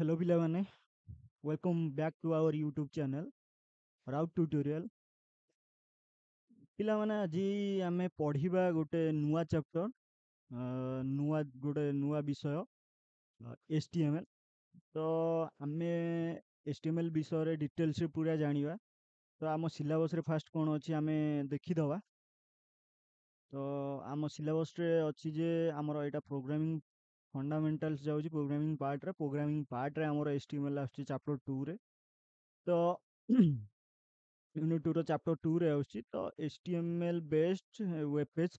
Hello ପିଲାମାନେ, welcome back to our YouTube channel Route Tutorial। ପିଲାମାନେ ଆଜି ଆମେ ପଢିବା ଗୋଟେ ନୂଆ ଚାପ୍ଟର, ଗୋଟେ ନୂଆ ବିଷୟ HTML। ତ ଆମେ HTML ବିଷୟରେ ଡିଟେଲ୍ସରେ ପୁରା ଜାଣିବା। ତ ଆମ ସିଲାବସରେ ଫାଷ୍ଟ କ'ଣ ଅଛି ଆମେ ଦେଖିଦେବା। ତ ଆମ ସିଲାବସରେ ଅଛି ଯେ ଆମର ଏଇଟା ପ୍ରୋଗ୍ରାମିଂ ଫଣ୍ଡାମେଣ୍ଟାଲ୍ସ ଯାଉଛି ପ୍ରୋଗ୍ରାମିଂ ପାର୍ଟରେ ଆମର HTML ଆସୁଛି ଚାପ୍ଟର 2ରେ। ତ ୟୁନିଟ୍ 2ର ଚାପ୍ଟର 2ରେ ଆସୁଛି। ତ HTML based web page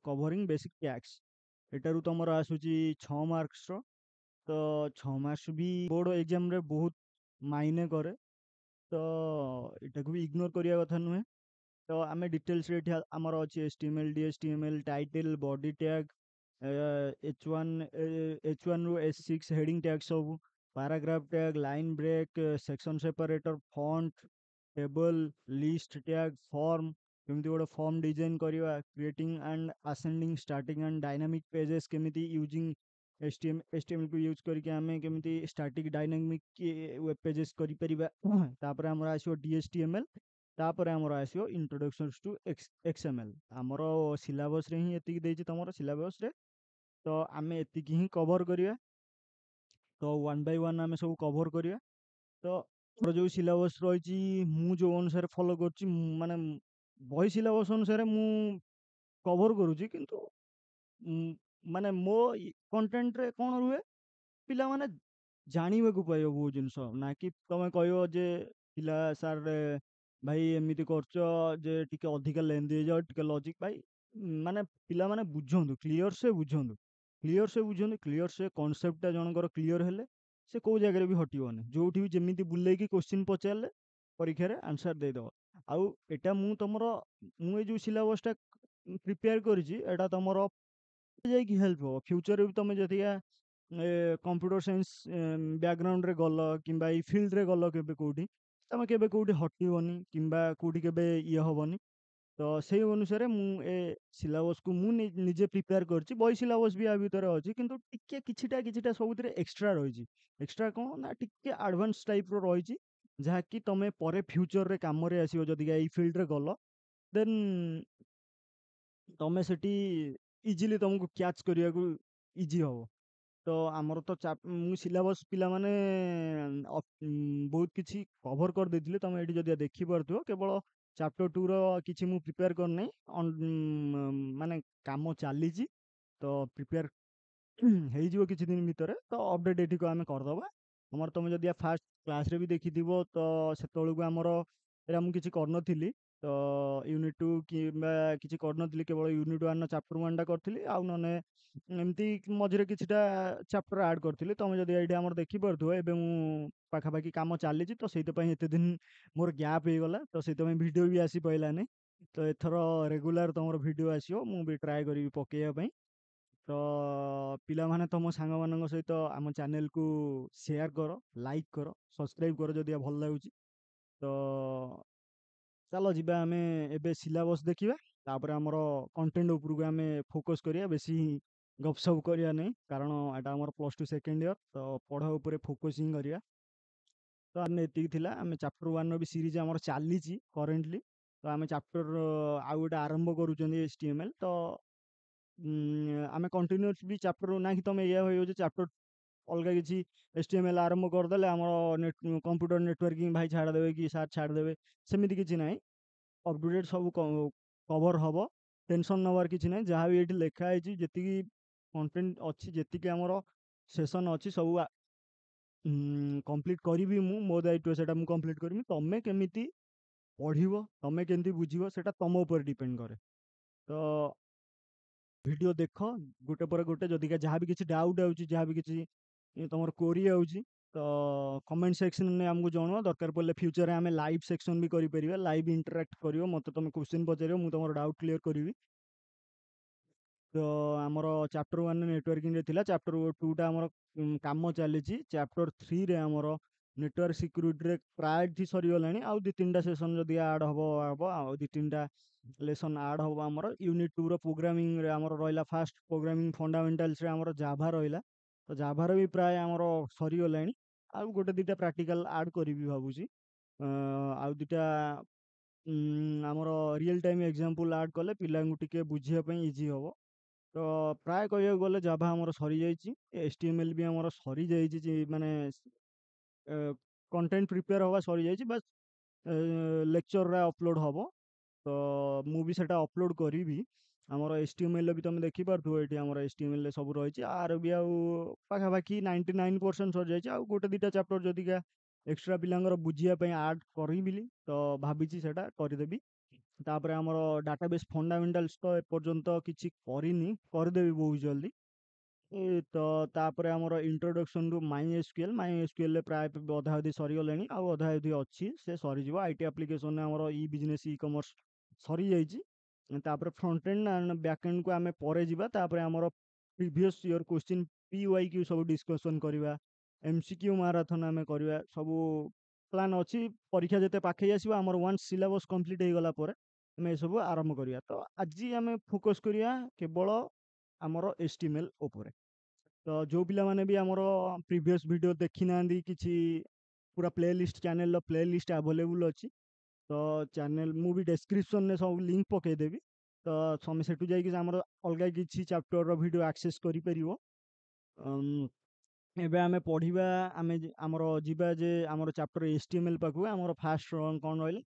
covering basic tags, ଏଟାରୁ ତମର ଆସୁଛି 6 ମାର୍କସର। ତ 6 ମାର୍କସ ବି ବୋର୍ଡ଼ ଏକ୍ଜାମରେ ବହୁତ ମାଇନେ କରେ, ତ ଏଟାକୁ ବି ଇଗ୍ନୋର କରିବା କଥା ନୁହେଁ। ତ ଆମେ ଡିଟେଲ୍ସରେ ଏଠି ଆମର ଅଛି HTML DHTML title body tag, H1ରୁ H6 ହେଡିଂ ଟ୍ୟାଗ୍, ସବୁ paragraph tag, line break, section separator, font, table, list tag, form, କେମିତି ଗୋଟେ ଫର୍ମ ଡିଜାଇନ୍ କରିବା, creating and ascending static and dynamic pages, କେମିତି ୟୁଜିଂ HTMLକୁ ୟୁଜ୍ କରିକି ଆମେ କେମିତି ଷ୍ଟାଟିକ୍ ଡାଇନାମିକ୍ ୱେବ୍ ପେଜେସ୍ କରିପାରିବା। ତାପରେ ଆମର ଆସିବ DHTML, ତାପରେ ଆମର ଆସିବ ଇଣ୍ଟ୍ରୋଡକ୍ସନ୍ସ ଟୁ XML। ଆମର ସିଲାବସ୍ରେ ହିଁ ଏତିକି ଦେଇଛି ତମର ସିଲାବସ୍ରେ, ତ ଆମେ ଏତିକି ହିଁ କଭର୍ କରିବା। ତ ୱାନ୍ ବାଇ ୱାନ୍ ଆମେ ସବୁ କଭର୍ କରିବା। ତ ଆମର ଯେଉଁ ସିଲାବସ୍ ରହିଛି, ମୁଁ ଯେଉଁ ଅନୁସାରେ ଫଲୋ କରୁଛି, ମାନେ ବହି ସିଲାବସ୍ ଅନୁସାରେ ମୁଁ କଭର୍ କରୁଛି, କିନ୍ତୁ ମାନେ ମୋ କଣ୍ଟେଣ୍ଟରେ କ'ଣ ରୁହେ, ପିଲାମାନେ ଜାଣିବାକୁ ପାଇବ ବହୁତ ଜିନିଷ, ନା କି ତମେ କହିବ ଯେ ପିଲା ସାର୍ ଭାଇ ଏମିତି କରୁଛ ଯେ ଟିକେ ଅଧିକା ଲେନ୍ଦି ହେଇଯାଉ, ଟିକେ ଲଜିକ୍ ଭାଇ, ମାନେ ପିଲାମାନେ ବୁଝନ୍ତୁ, କ୍ଲିଅର ସେ କନସେପ୍ଟଟା ଜଣଙ୍କର କ୍ଲିଅର ହେଲେ ସେ କୋଉ ଜାଗାରେ ବି ହଟିବନି। ଯୋଉଠି ବି ଯେମିତି ବୁଲେଇକି କୋଶ୍ଚିନ୍ ପଚାରିଲେ ପରୀକ୍ଷାରେ ଆନ୍ସର ଦେଇଦବ। ଆଉ ଏଟା ମୁଁ ଏଇ ଯୋଉ ସିଲାବସଟା ପ୍ରିପେୟାର କରିଛି, ଏଟା ତମର ଯାଇକି ହେଲ୍ପ ହବ ଫ୍ୟୁଚରରେ ବି। ତମେ ଯଦିକା କମ୍ପ୍ୟୁଟର ସାଇନ୍ସ ବ୍ୟାକଗ୍ରାଉଣ୍ଡରେ ଗଲ କିମ୍ବା ଏଇ ଫିଲ୍ଡରେ ଗଲ କେବେ କୋଉଠି, ତମେ କେବେ କୋଉଠି ହଟିବନି କିମ୍ବା କୋଉଠି କେବେ ଇଏ ହବନି। ତ ସେଇ ଅନୁସାରେ ମୁଁ ଏ ସିଲାବସକୁ ମୁଁ ନିଜେ ପ୍ରିପେୟାର କରିଛି। ବହି ସିଲାବସ୍ ବି ଆ ଭିତରେ ଅଛି, କିନ୍ତୁ ଟିକେ କିଛିଟା ସବୁଥିରେ ଏକ୍ସଟ୍ରା ରହିଛି। ଏକ୍ସଟ୍ରା କ'ଣ ନା ଟିକେ ଆଡଭାନ୍ସ ଟାଇପ୍ର ରହିଛି, ଯାହାକି ତମେ ପରେ ଫ୍ୟୁଚରରେ କାମରେ ଆସିବ। ଯଦିକା ଏଇ ଫିଲ୍ଡରେ ଗଲ, ଦେନ୍ ତମେ ସେଠି ଇଜିଲି ତମକୁ କ୍ୟାଚ୍ କରିବାକୁ ଇଜି ହବ। ତ ଆମର ତ ମୁଁ ସିଲାବସ୍ ପିଲାମାନେ ବହୁତ କିଛି କଭର୍ କରିଦେଇଥିଲି। ତମେ ଏଠି ଯଦି ଦେଖିପାରୁଥିବ, କେବଳ ଚାପ୍ଟର 2ର କିଛି ମୁଁ ପ୍ରିପେୟାର କରିନାହିଁ, ମାନେ କାମ ଚାଲିଛି। ତ ପ୍ରିପେୟାର ହେଇଯିବ କିଛି ଦିନ ଭିତରେ। ତ ଅପଡେଟ୍ ଏଠିକୁ ଆମେ କରିଦେବା। ଆମର ତମେ ଯଦି ଫାଷ୍ଟ କ୍ଲାସ୍ରେ ବି ଦେଖିଥିବ, ତ ସେତେବେଳକୁ ଆମର ଏଇଟା ମୁଁ କିଛି କରିନଥିଲି। ତ ୟୁନିଟ୍ 2 କିମ୍ବା କିଛି କରିନଥିଲି, କେବଳ ୟୁନିଟ୍ 1ର ଚାପ୍ଟର 1ଟା କରିଥିଲି। ଆଉ ନହେଲେ ଏମିତି ମଝିରେ କିଛିଟା ଚାପ୍ଟର ଆଡ୍ କରିଥିଲି। ତମେ ଯଦି ଏଇଠି ଆମର ଦେଖିପାରୁଥିବ, ଏବେ ମୁଁ ପାଖାପାଖି କାମ ଚାଲିଛି, ତ ସେଇଥିପାଇଁ ଏତେ ଦିନ ମୋର ଗ୍ୟାପ୍ ହେଇଗଲା। ତ ସେଇଥିପାଇଁ ଭିଡ଼ିଓ ବି ଆସି ପାଇଲାନି। ତ ଏଥର ରେଗୁଲାର ତମର ଭିଡ଼ିଓ ଆସିବ, ମୁଁ ବି ଟ୍ରାଏ କରିବି ପକେଇବା ପାଇଁ। ତ ପିଲାମାନେ ତମ ସାଙ୍ଗମାନଙ୍କ ସହିତ ଆମ ଚ୍ୟାନେଲକୁ ସେୟାର କର, ଲାଇକ୍ କର, ସବସ୍କ୍ରାଇବ୍ କର ଯଦି ଭଲ ଲାଗୁଛି। ତ ଚାଲ ଯିବା ଆମେ ଏବେ ସିଲାବସ୍ ଦେଖିବା, ତାପରେ ଆମର କଣ୍ଟେଣ୍ଟ ଉପରକୁ ଆମେ ଫୋକସ୍ କରିବା। ବେଶୀ ଗପସପ କରିବା ନାହିଁ, କାରଣ ଏଟା ଆମର +2 ସେକେଣ୍ଡ ଇୟର, ତ ପଢ଼ା ଉପରେ ଫୋକସ୍ ହିଁ କରିବା। ତ ଆମେ ଏତିକି ଥିଲା। ଆମେ ଚାପ୍ଟର 1ର ବି ସିରିଜ୍ ଆମର ଚାଲିଛି କରେଣ୍ଟଲି। ତ ଆମେ ଚାପ୍ଟର ଆଉ ଗୋଟେ ଆରମ୍ଭ କରୁଛନ୍ତି HTML। ତ ଆମେ କଣ୍ଟିନ୍ୟୁଅସ୍ ବି ଚାପ୍ଟର, ନା କି ତମେ ଏଇଆ ଭାବିବ ଯେ ଚାପ୍ଟର ଅଲଗା କିଛି HTML ଆରମ୍ଭ କରିଦେଲେ ଆମର କମ୍ପ୍ୟୁଟର ନେଟୱାର୍କିଂ ଭାଇ ଛାଡ଼ିଦେବେ କି ସାର୍ ଛାଡ଼ିଦେବେ, ସେମିତି କିଛି ନାହିଁ। ଅପ୍ ଟୁ ଡେଟ୍ ସବୁ କଭର୍ ହବ, ଟେନସନ୍ ନେବାର କିଛି ନାହିଁ। ଯାହା ବି ଏଇଠି ଲେଖା ହେଇଛି, ଯେତିକି କଣ୍ଟେଣ୍ଟ ଅଛି, ଯେତିକି ଆମର ସେସନ୍ ଅଛି, ସବୁ କମ୍ପ୍ଲିଟ୍ କରିବି ମୁଁ। ମୋ ଦାୟିତ୍ୱ ସେଟା ମୁଁ କମ୍ପ୍ଲିଟ୍ କରିବି। ତମେ କେମିତି ପଢ଼ିବ, ତମେ କେମିତି ବୁଝିବ, ସେଟା ତମ ଉପରେ ଡିପେଣ୍ଡ କରେ। ତ ଭିଡ଼ିଓ ଦେଖ ଗୋଟେ ପରେ ଗୋଟେ। ଯଦିକା ଯାହା ବି କିଛି ଡାଉଟ୍ ଆଉଛି, ଯାହା ବି କିଛି ତମର କୋରି ଆଉଛି, ତ କମେଣ୍ଟ ସେକ୍ସନରେ ଆମକୁ ଜଣାଅ। ଦରକାର ପଡ଼ିଲେ ଫ୍ୟୁଚରରେ ଆମେ ଲାଇଭ୍ ସେକ୍ସନ୍ ବି କରିପାରିବା, ଲାଇଭ୍ ଇଣ୍ଟରାକ୍ଟ କରିବ। ମୋତେ ତମେ କ୍ୱେଶ୍ଚିନ୍ ପଚାରିବ, ମୁଁ ତମର ଡାଉଟ୍ କ୍ଲିୟର କରିବି। ତ ଆମର ଚାପ୍ଟର 1 ନେଟୱାର୍କିଂରେ ଥିଲା। ଚାପ୍ଟର 2ଟା ଆମର କାମ ଚାଲିଛି। ଚାପ୍ଟର 3ରେ ଆମର ନେଟୱାର୍କ ସିକ୍ୟୁରିଟିରେ ପ୍ରାୟଠି ସରିଗଲାଣି। ଆଉ 2-3ଟା ସେସନ୍ ଯଦି ଆଡ଼୍ ହବ, ଆଉ 2-3ଟା ଲେସନ୍ ଆଡ଼୍ ହବ। ଆମର ୟୁନିଟ୍ 2ର ପ୍ରୋଗ୍ରାମିଂରେ ଆମର ରହିଲା, ଫାଷ୍ଟ ପ୍ରୋଗ୍ରାମିଂ ଫଣ୍ଡାମେଣ୍ଟାଲ୍ସରେ ଆମର ଜାଭା ରହିଲା। ତ ଜାଭାର ବି ପ୍ରାୟ ଆମର ସରିଗଲାଣି। ଆଉ ଗୋଟେ ଦିଟା ପ୍ରାକ୍ଟିକାଲ ଆଡ୍ କରିବି ଭାବୁଛି। ଆଉ ଦିଟା ଆମର ରିଅଲ ଟାଇମ ଏକ୍ଜାମ୍ପଲ ଆଡ୍ କଲେ ପିଲାଙ୍କୁ ଟିକେ ବୁଝିବା ପାଇଁ ଇଜି ହବ। ତ ପ୍ରାୟ କହିବାକୁ ଗଲେ ଜାଭା ଆମର ସରିଯାଇଛି, HTML ବି ଆମର ସରିଯାଇଛି, ମାନେ କଣ୍ଟେଣ୍ଟ ପ୍ରିପେୟାର ହବା ସରିଯାଇଛି, ବାସ୍ ଲେକ୍ଚରରେ ଅପଲୋଡ଼ ହବ। ତ ମୁଁ ବି ସେଟା ଅପଲୋଡ଼ କରିବି। ଆମର HTML ବି ତମେ ଦେଖିପାରୁଥିବ, ଏଇଠି ଆମର HTML ରେ ସବୁ ରହିଛି। ଆର ବି ଆଉ ପାଖାପାଖି 99% ସରିଯାଇଛି। ଆଉ ଗୋଟେ ଦିଟା ଚାପ୍ଟର ଯଦିକା ଏକ୍ସଟ୍ରା ପିଲାଙ୍କର ବୁଝିବା ପାଇଁ ଆଡ୍ କରିବି, ତ ଭାବିଛି ସେଟା କରିଦେବି। ତାପରେ ଆମର ଡାଟାବେସ୍ ଫଣ୍ଡାମେଣ୍ଟାଲ୍ସ ତ ଏପର୍ଯ୍ୟନ୍ତ କିଛି କରିନି, କରିଦେବି ବହୁତ ଜଲ୍ଦି। ତ ତାପରେ ଆମର introduction to my S Q L ରେ ପ୍ରାୟ ଅଧା ଅଧି ସରିଗଲେଣି, ଆଉ ଅଧା ଅଧି ଅଛି, ସେ ସରିଯିବ। IT ଆପ୍ଲିକେସନରେ ଆମର ବିଜନେସ୍ କମର୍ସ ସରିଯାଇଛି। ତାପରେ ଫ୍ରଣ୍ଟ ଏଣ୍ଡ ଆଣ୍ଡ ବ୍ୟାକ୍ ଏଣ୍ଡକୁ ଆମେ ପରେ ଯିବା। ତାପରେ ଆମର ପ୍ରିଭିୟସ୍ ଇୟର୍ କୋଶ୍ଚିନ୍ PYQ ସବୁ ଡିସ୍କସନ୍ କରିବା, MCQ ମାରାଥନ୍ ଆମେ କରିବା, ସବୁ ପ୍ଲାନ୍ ଅଛି। ପରୀକ୍ଷା ଯେତେ ପାଖେଇ ଆସିବ, ଆମର ୱାନ୍ସ ସିଲାବସ୍ କମ୍ପ୍ଲିଟ୍ ହେଇଗଲା ପରେ ଆମେ ଏସବୁ ଆରମ୍ଭ କରିବା। ତ ଆଜି ଆମେ ଫୋକସ୍ କରିବା କେବଳ ଆମର HTML ଉପରେ। ତ ଯୋଉ ପିଲାମାନେ ବି ଆମର ପ୍ରିଭିୟସ୍ ଭିଡ଼ିଓ ଦେଖିନାହାନ୍ତି, କିଛି ପୁରା ପ୍ଲେଲିଷ୍ଟ, ଚ୍ୟାନେଲର ପ୍ଲେଲିଷ୍ଟ ଆଭେଲେବୁଲ୍ ଅଛି। ତ ଚ୍ୟାନେଲ ମୁଁ ବି ଡେସ୍କ୍ରିପସନରେ ସବୁ ଲିଙ୍କ ପକେଇଦେବି। ତ ତମେ ସେଠୁ ଯାଇକି ଆମର ଅଲଗା କିଛି ଚାପ୍ଟରର ଭିଡ଼ିଓ ଆକ୍ସେସ୍ କରିପାରିବ। ଅମ୍, ଏବେ ଆମେ ପଢ଼ିବା, ଆମର ଯିବା ଯେ ଆମର ଚାପ୍ଟର HTML ପାଖକୁ। ଆମର ଫାଷ୍ଟ କ'ଣ ରହିଲା,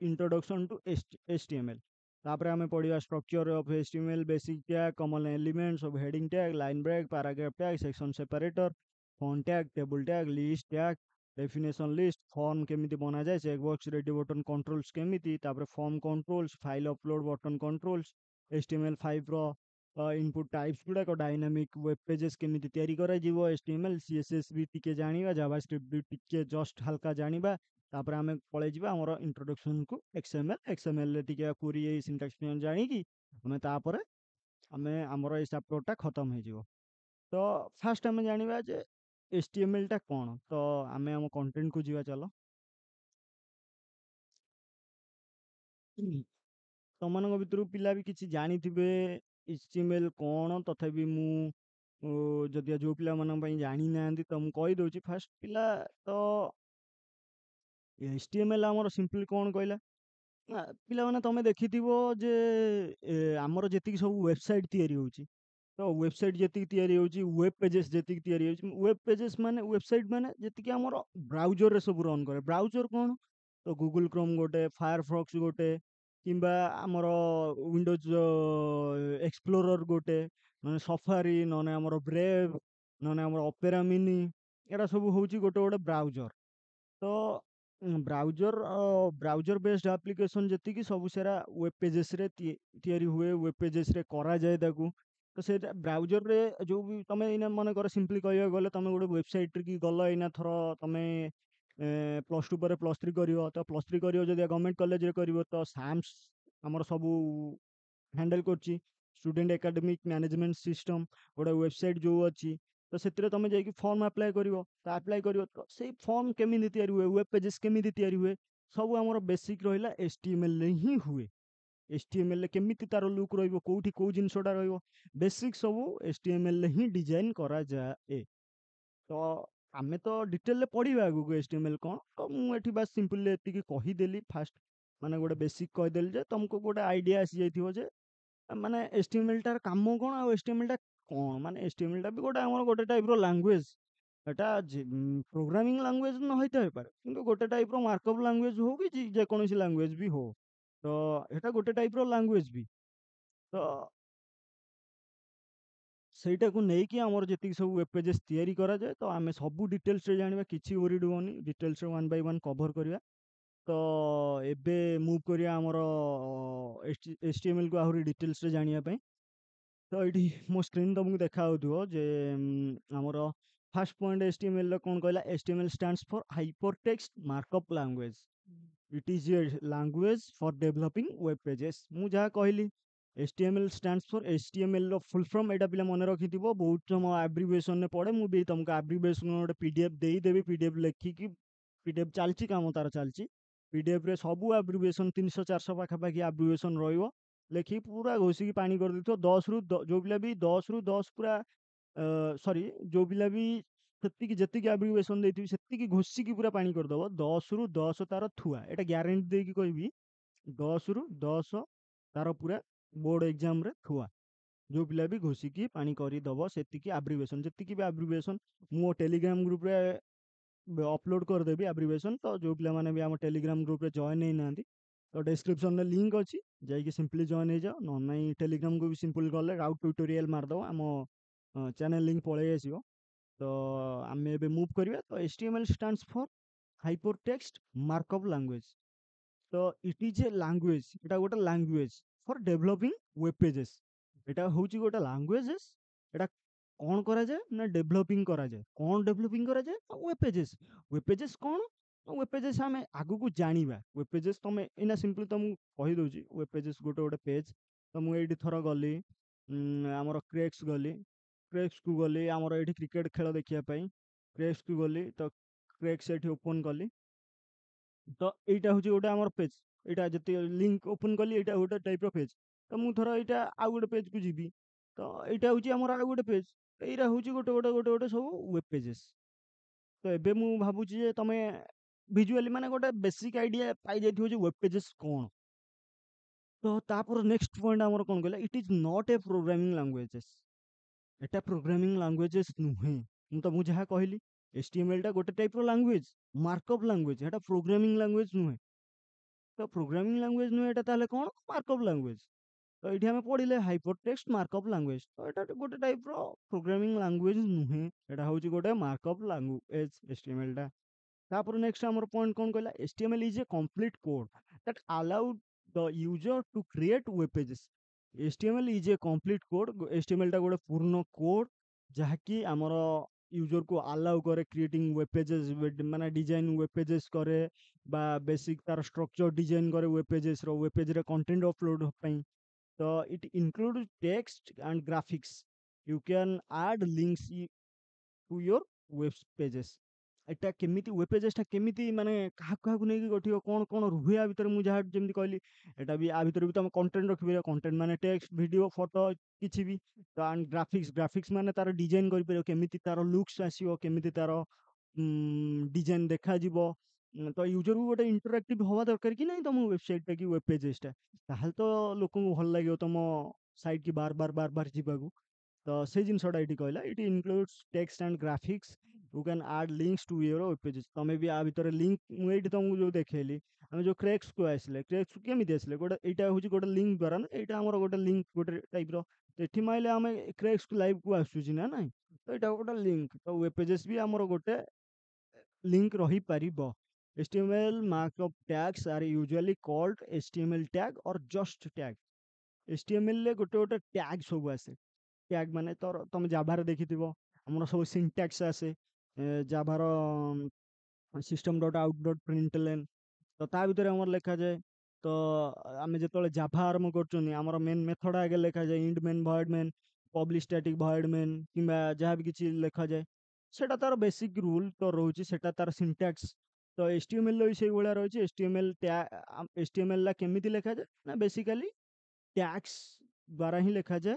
ଇଣ୍ଟ୍ରୋଡକ୍ସନ୍ ଟୁ HTML। ତାପରେ ଆମେ ପଢ଼ିବା structure of HTML, basic tag, common element, ସବୁ heading tag, line break, paragraph tag, section separator, font tag, table tag, list tag, definition list, form କେମିତି ବନାଯାଏ, ଚେକବକ୍ସ, ରେଡି ବଟନ କଣ୍ଟ୍ରୋଲ୍ସ କେମିତି, ତାପରେ form controls, file upload button controls, HTML5 ର input types ଗୁଡ଼ାକ, dynamic web pages କେମିତି ତିଆରି କରାଯିବ, HTML CSS ବି ଟିକେ ଜାଣିବା, ଜାଭାସ୍କ୍ରିପ୍ଟ ବି ଟିକେ ଜଷ୍ଟ ହାଲକା ଜାଣିବା। ତାପରେ ଆମେ ପଳେଇଯିବା ଆମର ଇଣ୍ଟ୍ରୋଡକ୍ସନକୁ XML ରେ ଟିକେ query ସିଣ୍ଟାକ୍ସ ଜାଣିକି ଆମେ ତାପରେ ଆମର ଏଇ ଚାପ୍ଟରଟା ଖତମ ହେଇଯିବ। ତ ଫାଷ୍ଟ ଆମେ ଜାଣିବା ଯେ HTML ଟା କ'ଣ। ତ ଆମେ ଆମ କଣ୍ଟେଣ୍ଟକୁ ଯିବା, ଚାଲ। ତମାନଙ୍କ ଭିତରୁ ପିଲା ବି କିଛି ଜାଣିଥିବେ HTML କ'ଣ, ତଥାପି ମୁଁ ଯଦି ଯୋଉ ପିଲାମାନଙ୍କ ପାଇଁ ଜାଣିନାହାନ୍ତି ତ ମୁଁ କହିଦଉଛି। ଫାଷ୍ଟ ପିଲା, ତ HTML ଆମର ସିମ୍ପଲି କ'ଣ କହିଲା, ପିଲାମାନେ ତମେ ଦେଖିଥିବ ଯେ ଆମର ଯେତିକି ସବୁ ୱେବସାଇଟ୍ ତିଆରି ହେଉଛି, ତ ୱେବସାଇଟ୍ ଯେତିକି ତିଆରି ହେଉଛି, ୱେବ୍ ପେଜେସ୍ ଯେତିକି ତିଆରି ହେଉଛି, ୱେବ୍ ପେଜେସ୍ ମାନେ ୱେବସାଇଟ୍ ମାନେ ଯେତିକି ଆମର ବ୍ରାଉଜରରେ ସବୁ ରନ୍ କରେ। ବ୍ରାଉଜର କ'ଣ, ତ ଗୁଗୁଲ କ୍ରୋମ୍ ଗୋଟେ, ଫାୟାରଫକ୍ସ ଗୋଟେ, କିମ୍ବା ଆମର ୱିଣ୍ଡୋଜ ଏକ୍ସପ୍ଲୋରର ଗୋଟେ, ନହେଲେ ସଫାରି, ନହେଲେ ଆମର ବ୍ରେଭ୍, ନହେଲେ ଆମର ଅପେରା ମିନି, ଏଟା ସବୁ ହେଉଛି ଗୋଟେ ଗୋଟେ ବ୍ରାଉଜର। ତ ବ୍ରାଉଜର ବେସ୍ଡ ଆପ୍ଲିକେସନ୍ ଯେତିକି ସବୁ ସେରା ୱେବ୍ ପେଜେସ୍ରେ ତିଆରି ହୁଏ, ୱେବ୍ ପେଜେସ୍ରେ କରାଯାଏ ତାକୁ। ତ ସେଇଟା ବ୍ରାଉଜରରେ ଯୋଉ ବି ତମେ ଏଇନା ମନେକର ସିମ୍ପଲି କହିବାକୁ ଗଲେ, ତମେ ଗୋଟେ ୱେବସାଇଟ୍ରେ କି ଗଲ, ଏଇନା ଥର ତମେ +2 ପରେ +3 କରିବ, ତ +3 କରିବ ଯଦି ଗଭର୍ଣ୍ଣମେଣ୍ଟ କଲେଜରେ କରିବ, ତ ସାମ୍ସ ଆମର ସବୁ ହ୍ୟାଣ୍ଡେଲ୍ କରୁଛି। ଷ୍ଟୁଡେଣ୍ଟ ଏକାଡେମିକ୍ ମ୍ୟାନେଜମେଣ୍ଟ ସିଷ୍ଟମ୍ ଗୋଟେ ୱେବସାଇଟ୍ ଯୋଉ ଅଛି, ତ ସେଥିରେ ତମେ ଯାଇକି ଫର୍ମ ଆପ୍ଲାଏ କରିବ। ତ ଆପ୍ଲାଏ କରିବ, ତ ସେଇ ଫର୍ମ କେମିତି ତିଆରି ହୁଏ, ୱେବ୍ ପେଜେସ୍ କେମିତି ତିଆରି ହୁଏ, ସବୁ ଆମର ବେସିକ୍ ରହିଲା HTML ରେ ହିଁ ହୁଏ। HTML ରେ କେମିତି ତାର ଲୁକ୍ ରହିବ, କୋଉଠି କୋଉ ଜିନିଷଟା ରହିବ, ବେସିକ୍ ସବୁ HTML ରେ ହିଁ ଡିଜାଇନ୍ କରାଯାଏ। ତ ଆମେ ତ ଡିଟେଲରେ ପଢିବା ଆଗକୁ HTML କ'ଣ। ତ ମୁଁ ଏଠି ବାସ୍ ସିମ୍ପଲି ଏତିକି କହିଦେଲି। ଫାଷ୍ଟ ମାନେ ଗୋଟେ ବେସିକ୍ କହିଦେଲି ଯେ ତମକୁ ଗୋଟେ ଆଇଡିଆ ଆସିଯାଇଥିବ ଯେ ମାନେ HTML ଟାର କାମ କ'ଣ, ଆଉ HTML ଟା କ'ଣ। ମାନେ HTML ଟା ବି ଗୋଟେ ଆମର ଗୋଟେ ଟାଇପ୍ର ଲାଙ୍ଗୁଏଜ। এটা ପ୍ରୋଗ୍ରାମିଂ ଲାଙ୍ଗୁଏଜ ନ ହେଇଥାଇ ପାରେ, କିନ୍ତୁ ଗୋଟେ ଟାଇପ୍ର ମାର୍କଅପ୍ ଲାଙ୍ଗୁଏଜ ହଉ କି ଯେକୌଣସି ଲାଙ୍ଗୁଏଜ ବି ହଉ, ତ ଏଟା ଗୋଟେ ଟାଇପ୍ର ଲାଙ୍ଗୁଏଜ ବି। ତ ସେଇଟାକୁ ନେଇକି ଆମର ଯେତିକି ସବୁ ୱେବ୍ ପେଜେସ୍ ତିଆରି କରାଯାଏ, ତ ଆମେ ସବୁ ଡିଟେଲ୍ସରେ ଜାଣିବା, କିଛି ୱରିଡ୍ ହୁଅନି, ଡିଟେଲ୍ସରେ ୱାନ୍ ବାଇ ୱାନ୍ କଭର୍ କରିବା। ତ ଏବେ ମୁଭ୍ କରିବା ଆମର HTML କୁ ଆହୁରି ଡିଟେଲ୍ସରେ ଜାଣିବା ପାଇଁ। ତ ଏଇଠି ମୋ ସ୍କ୍ରିନ୍ ତମକୁ ଦେଖା ହେଉଥିବ ଯେ ଆମର ଫାଷ୍ଟ ପଏଣ୍ଟ HTML ର କ'ଣ କହିଲା, HTML stands for hypertext markup language. It is a language for developing web pages. ମୁଁ ଯାହା କହିଲି, HTML stands for HTML ର ଫୁଲ୍ ଫର୍ମ, ଏଇଟା ପିଲା ମନେ ରଖିଥିବ। ବହୁତ ସମୟ ଆବ୍ରିଭିଏସନରେ ପଡ଼େ, ମୁଁ ବି ତମକୁ ଆବ୍ରିଭିଏସନ ଗୋଟେ PDF ଦେଇଦେବି। PDF ଲେଖିକି, PDF ଚାଲିଛି, କାମ ତାର ଚାଲିଛି। PDF ରେ ସବୁ ଆବ୍ରିଭିଏସନ 300 400 ପାଖାପାଖି ଆବ୍ରିଭିଏସନ ରହିବ। ଲେଖିକି ପୁରା ଘୋଷିକି ପାଣି କରିଦେଇଥିବ। 10 ରୁ ଯୋଉ ପିଲା ବି 10 ରୁ 10 ପୁରା ସରି, ଯୋଉ ପିଲା ବି ସେତିକି ଯେତିକି ଆବ୍ରିଭିଏସନ ଦେଇଥିବି ସେତିକି ଘୋଷିକି ପୁରା ପାଣି କରିଦବ, 10 ରୁ 10 ତାର ଥୁଆ, ଏଟା ଗ୍ୟାରେଣ୍ଟି ଦେଇକି କହିବି। 10 ରୁ 10 ତାର ପୁରା ବୋର୍ଡ ଏକ୍ଜାମ ରେ ଥୁଆ। ଯୋଉ ପିଲା ବି ଘୋଷିକି ପାଣି କରିଦବ ସେତିକି ଆବ୍ରିଭିଏସନ, ଯେତିକି ବି ଆବ୍ରିଭିଏସନ ମୁଁ ଟେଲିଗ୍ରାମ ଗ୍ରୁପରେ ଅପଲୋड କରିଦେବି ଆବ୍ରିଭିଏସନ। ତ ଯୋଉ ପିଲାମାନେ ବି ଆମ ଟେଲିଗ୍ରାମ ଗ୍ରୁପରେ ଜଏନ୍ ହେଇନାହାନ୍ତି, ତ ଡେସ୍କ୍ରିପସନରେ ଲିଙ୍କ୍ ଅଛି, ଯାଇକି ସିମ୍ପଲି ଜଏନ୍ ହେଇଯାଅ। ନହେଲେ ନାହିଁ ଟେଲିଗ୍ରାମକୁ ବି ସିମ୍ପଲ ଗଲେ ରାଉଟ୍ ଟ୍ୟୁଟୋରିଆଲ ମାରିଦବ, ଆମ ଚ୍ୟାନେଲ ଲିଙ୍କ୍ ପଳେଇ ଆସିବ। ତ ଆମେ ଏବେ ମୁଭ୍ କରିବା। ତ HTML stands for hypertext markup language। ତ ଇଟ୍ ଇଜ୍ ଏ ଲାଙ୍ଗୁଏଜ, ଏଟା ଗୋଟେ ଲାଙ୍ଗୁଏଜ ଫର ଡେଭଲପିଂ ୱେବ୍ ପେଜେସ୍। ଏଟା ହଉଛି ଗୋଟେ ଲାଙ୍ଗୁଏଜେସ୍। ଏଟା କଣ କରାଯାଏ ନା ଡେଭଲପିଂ କରାଯାଏ। କଣ ଡେଭଲପିଂ କରାଯାଏ? Web pages. ୱେବ୍ ପେଜେସ୍ କଣ? ୱେବ୍ ପେଜେସ୍ ଆମେ ଆଗକୁ ଜାଣିବା। ୱେବ୍ ପେଜେସ୍ ତମେ ଏଇନା ସିମ୍ପଲି ତମକୁ କହିଦଉଛି ୱେବ୍ ପେଜେସ୍ ଗୋଟେ ଗୋଟେ ପେଜ୍। ତ ମୁଁ ଏଇଠି ଥର ଗଲି, ଆମର କ୍ରେକ୍ସ ଗଲି, କ୍ରେକ୍ସକୁ ଗଲି ଆମର ଏଇଠି କ୍ରିକେଟ ଖେଳ ଦେଖିବା ପାଇଁ। କ୍ରେକ୍ସକୁ ଗଲି, ତ କ୍ରେକ୍ସ ଏଠି ଓପନ କଲି। ତ ଏଇଟା ହଉଛି ଗୋଟେ ଆମର ପେଜ। ଏଇଟା ଯେତେ ଲିଙ୍କ ଓପନ କଲି ଏଇଟା ଗୋଟେ ଟାଇପ ର ପେଜ। ତ ମୁଁ ଥର ଏଇଟା ଆଉ ଗୋଟେ ପେଜ କୁ ଯିବି, ତ ଏଇଟା ହଉଛି ଆମର ଆଉ ଗୋଟେ ପେଜ। ଏଇଟା ହଉଛି ଗୋଟେ ସବୁ ୱେବ ପେଜେସ୍। ତ ଏବେ ମୁଁ ଭାବୁଛି ଯେ ତମେ ଭିଜୁଆଲି ମାନେ ଗୋଟେ ବେସିକ ଆଇଡିଆ ପାଇଯାଇଥିବ ଯେ ୱେବ ପେଜେସ୍ କଣ। ତ ତାପରେ ନେକ୍ସଟ ପଏଣ୍ଟ ଆମର କଣ କହିଲା, it is not a programming languages. এটা ପ୍ରୋଗ୍ରାମିଂ ଲାଙ୍ଗୁଏଜେସ୍ ନୁହେଁ। ମୁଁ ତମକୁ ଯାହା କହିଲି, HTML ଟା ଗୋଟେ ଟାଇପ ର ଲାଙ୍ଗୁଏଜ, ମାର୍କଅପ୍ ଲାଙ୍ଗୁଏଜ, ଏଟା ପ୍ରୋଗ୍ରାମିଂ ଲାଙ୍ଗୁଏଜ ନୁହେଁ। ତ ପ୍ରୋଗ୍ରାମିଂ ଲାଙ୍ଗୁଏଜ ନୁହେଁ, ଏଟା ତାହେଲେ କଣ? ମାର୍କଅପ୍ ଲାଙ୍ଗୁଏଜ। ତ ଏଇଠି ଆମେ ପଢିଲେ ହାଇପରଟେକ୍ସଟ ମାର୍କଅପ୍ ଲାଙ୍ଗୁଏଜ। ତ ଏଟା ଗୋଟେ ଟାଇପ ର ପ୍ରୋଗ୍ରାମିଂ ଲାଙ୍ଗୁଏଜ ନୁହେଁ, ଏଟା ହଉଛି ଗୋଟେ ମାର୍କଅପ୍ ଲାଙ୍ଗୁଏଜ HTML ଟା। ତାପରେ ନେକ୍ସଟ ଆମର ପଏଣ୍ଟ କଣ କହିଲା, HTML is a complete code that allowed the user to create web pages। HTML is a complete code. HTML ଟା ଗୋଟେ ପୂର୍ଣ୍ଣ କୋଡ ଯାହାକି ଆମର ୟୁଜର କୁ ଆଲାଉ କରେ କ୍ରିଏଟିଂ ୱେବ ପେଜେସ୍, ମାନେ ଡିଜାଇନ ୱେବ ପେଜେସ୍ କରେ, ବା ବେସିକ ତାର ଷ୍ଟ୍ରକ୍ଚର ଡିଜାଇନ କରେ ୱେବ ପେଜେସ୍ ର, ୱେବ ପେଜ ରେ କଣ୍ଟେଣ୍ଟ ଅପଲୋଡ ପାଇଁ। ତ it include text and graphics. You can add links to your web pages. এটা କେମିତି ୱେବ ପେଜେସ୍ ଟା କେମିତି ମାନେ କାହାକୁ କାହାକୁ ନେଇକି ଗଠିବ, କଣ କଣ ରୁହେ ଆ ଭିତରେ, ମୁଁ ଯାହା ଯେମିତି କହିଲି ଏଟା ବି ଆ ଭିତରେ ବି ତମେ କଣ୍ଟେଣ୍ଟ ରଖିପାରିବ। କଣ୍ଟେଣ୍ଟ ମାନେ ଟେକ୍ସଟ, ଭିଡିଓ, ଫଟୋ, କିଛି ବି। ତ ଆଣ୍ଡ ଗ୍ରାଫିକ୍ସ, ଗ୍ରାଫିକ୍ସ ମାନେ ତାର ଡିଜାଇନ କରିପାରିବ, କେମିତି ତାର ଲୁକ୍ସ ଆସିବ, କେମିତି ତାର ଡିଜାଇନ ଦେଖାଯିବ। ତ ୟୁଜରକୁ ଗୋଟେ ଇଣ୍ଟରାକ୍ଟିଭ ହବା ଦରକାର କି ନାହିଁ ତମ ୱେବସାଇଟ ଟା କି ୱେବ ପେଜେସ୍ ଟା, ତାହେଲେ ତ ଲୋକଙ୍କୁ ଭଲ ଲାଗିବ ତମ ସାଇଟ୍ କି ବାର ବାର ଯିବାକୁ। ତ ସେଇ ଜିନିଷଟା ଏଇଠି କହିଲା, it includes text and graphics. You can add links to your web pages. ତମେ ବି ଆ ଭିତରେ ଲିଙ୍କ, ମୁଁ ଏଇଠି ତମକୁ ଯୋଉ ଦେଖେଇଲି, ଆମେ ଯୋଉ କ୍ରେକ୍ସକୁ ଆସିଲେ, କ୍ରେକ୍ସକୁ କେମିତି ଆସିଲେ, ଗୋଟେ ଏଇଟା ହଉଛି ଗୋଟେ ଲିଙ୍କ ଦ୍ୱାରା ନା, ଏଇଟା ଆମର ଗୋଟେ ଲିଙ୍କ ଗୋଟେ ଟାଇପ ର। ଏଠି ମାଇଲେ ଆମେ କ୍ରେକ୍ସକୁ ଲାଇଭ କୁ ଆସୁଛି ନା ନାଇଁ, ତ ଏଇଟା ଗୋଟେ ଲିଙ୍କ। ତ ୱେବ୍ ପେଜେସ୍ ବି ଆମର ଗୋଟେ ଲିଙ୍କ ରହିପାରିବ। HTML markup tags are usually called HTML tag or just tag। HTML ରେ ଗୋଟେ ଗୋଟେ ଟ୍ୟାଗ ସବୁ ଆସେ। ଟ୍ୟାଗ ମାନେ ତର ତମେ ଜାଭାରେ ଦେଖିଥିବ ଆମର ସବୁ ସିଣ୍ଟାକ୍ସ ଆସେ। ଜାଭାର ସିଷ୍ଟମ ଡଟ୍ ଆଉଟ୍ ଡଟ୍ ପ୍ରିଣ୍ଟଲେନ୍, ତ ତା ଭିତରେ ଆମର ଲେଖାଯାଏ। ତ ଆମେ ଯେତେବେଳେ ଜାଭା ଆରମ୍ଭ କରୁଛନ୍ତି, ଆମର ମେନ୍ ମେଥଡ ଆଗେ ଲେଖାଯାଏ int main, void main, public static void main, କିମ୍ବା ଯାହା ବି କିଛି ଲେଖାଯାଏ, ସେଟା ତାର ବେସିକ ରୁଲ ତ ରହୁଛି, ସେଟା ତାର ସିଣ୍ଟାକ୍ସ। ତ HTML ର ବି ସେଇଭଳିଆ ରହିଛି। HTML ଟା କେମିତି ଲେଖାଯାଏ ନା ବେସିକାଲି ଟ୍ୟାକ୍ସ ଦ୍ୱାରା ହିଁ ଲେଖାଯାଏ।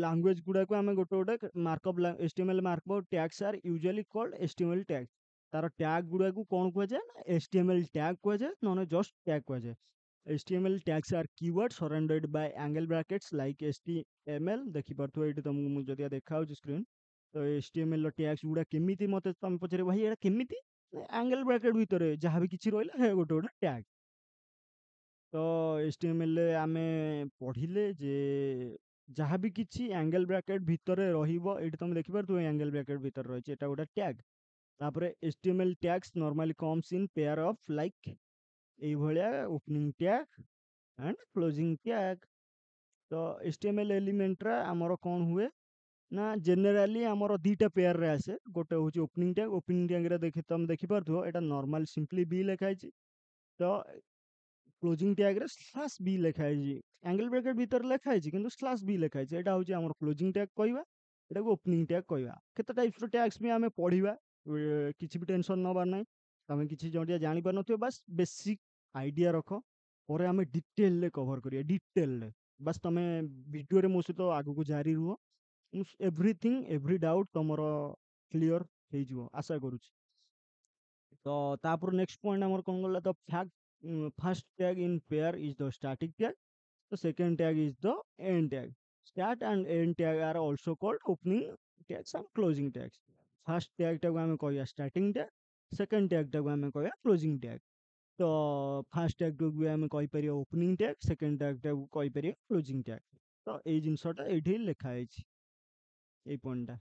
ଲାଙ୍ଗୁଏଜ ଗୁଡାକୁ ଆମେ ଗୋଟେ ଗୋଟେ ମାର୍କଅପ୍, HTML ମାର୍କଅପ୍ ଟ୍ୟାଗ୍ସ ଆର୍ ୟୁଜୁଆଲି କଲ୍ଡ HTML ଟ୍ୟାଗ। ତାର ଟ୍ୟାଗ ଗୁଡାକୁ କଣ କୁହାଯାଏ ନା HTML ଟ୍ୟାଗ କୁହାଯାଏ, ନହେଲେ ଜଷ୍ଟ ଟ୍ୟାଗ କୁହାଯାଏ। HTML tags are keywords surrounded by angle brackets like HTML। ଦେଖିପାରୁଥିବ ଏଇଠି ତମକୁ ମୁଁ ଯଦି ଦେଖାଉଛି ସ୍କ୍ରିନ୍। ତ HTML ର ଟ୍ୟାଗ୍ସ ଗୁଡା କେମିତି, ମତେ ତମେ ପଚାରିବ ଭାଇ ଏଟା କେମିତି, ଆଙ୍ଗେଲ ବ୍ରାକେଟ ଭିତରେ ଯାହା ବି କିଛି ରହିଲା ହେ ଗୋଟେ ଗୋଟେ ଟ୍ୟାଗ। ତ HTML ରେ ଆମେ ପଢିଲେ ଯେ ଯାହା ବି କିଛି ଆଙ୍ଗେଲ ବ୍ରାକେଟ ଭିତରେ ରହିବ, ଏଇଠି ତମେ ଦେଖିପାରୁଥିବ ଆଙ୍ଗେଲ ବ୍ରାକେଟ ଭିତରେ ରହିଛି, ଏଟା ଗୋଟେ ଟ୍ୟାଗ। ତାପରେ HTML tags normally comes in pair of like এইଭଳିଆ opening tag and closing tag. ତ HTML ଏଲିମେଣ୍ଟରା ଆମର କଣ ହୁଏ ନା ଜେନେରାଲି ଆମର ଦିଟା ପେୟାରରେ ଆସେ। ଗୋଟେ ହଉଛି ଓପନିଂ ଟ୍ୟାଗ। ଓପନିଂ ଟ୍ୟାଗରେ ତମେ ଦେଖିପାରୁଥିବ ଏଇଟା ନର୍ମାଲ ସିମ୍ପଲି ବି ଲେଖା ହେଇଛି। ତ କ୍ଲୋଜିଂ ଟ୍ୟାଗରେ ସ୍ଲାସ୍ ବି ଲେଖା ହେଇଛି। ଆଙ୍ଗେଲ ବ୍ରାକେଟ ଭିତରେ ଲେଖା ହେଇଛି କିନ୍ତୁ ସ୍ଲାସ୍ ବି ଲେଖା ହେଇଛି। ଏଇଟା ହଉଛି ଆମର କ୍ଲୋଜିଂ ଟ୍ୟାଗ କହିବା, ଏଟାକୁ ଓପନିଂ ଟ୍ୟାଗ କହିବା। କେତେ ଟାଇପ୍ସର ଟ୍ୟାଗ୍ସ ବି ଆମେ ପଢିବା, କିଛି ବି ଟେନସନ ନବାର ନାହିଁ। ତମେ କିଛି ଜଣିଆ ଜାଣିପାରୁନଥିବ, ବାସ୍ ବେସିକ ଆଇଡିଆ ରଖ, ପରେ ଆମେ ଡିଟେଲରେ କଭର କରିବା, ଡିଟେଲରେ। ବାସ୍ ତମେ ଭିଡିଓରେ ମୋ ସହିତ ଆଗକୁ ଜାରି ରୁହ, ଏଭ୍ରିଥିଙ୍ଗ ଏଭ୍ରି ଡାଉଟ୍ ତମର କ୍ଲିଅର ହେଇଯିବ ଆଶା କରୁଛି। ତ ତାପରେ ନେକ୍ସଟ ପଏଣ୍ଟ ଆମର କଣ ଗଲା, ତ first tag in pair is the static tag, the second tag is the end tag. Start and end tag are also called opening tags and closing tags. First tag टाକୁ ଆମେ କହିବା starting tag, second tag टाକୁ ଆମେ କହିବା closing tag. ତ first tag ଟାକୁ ବି ଆମେ କହିପାରିବା opening tag, second tag ଟାକୁ କହିପାରିବା closing tag. ତ ଏଇ ଜିନିଷଟା ଏଇଠି ଲେଖା ହେଇଛି ଏଇ ପଏଣ୍ଟଟା।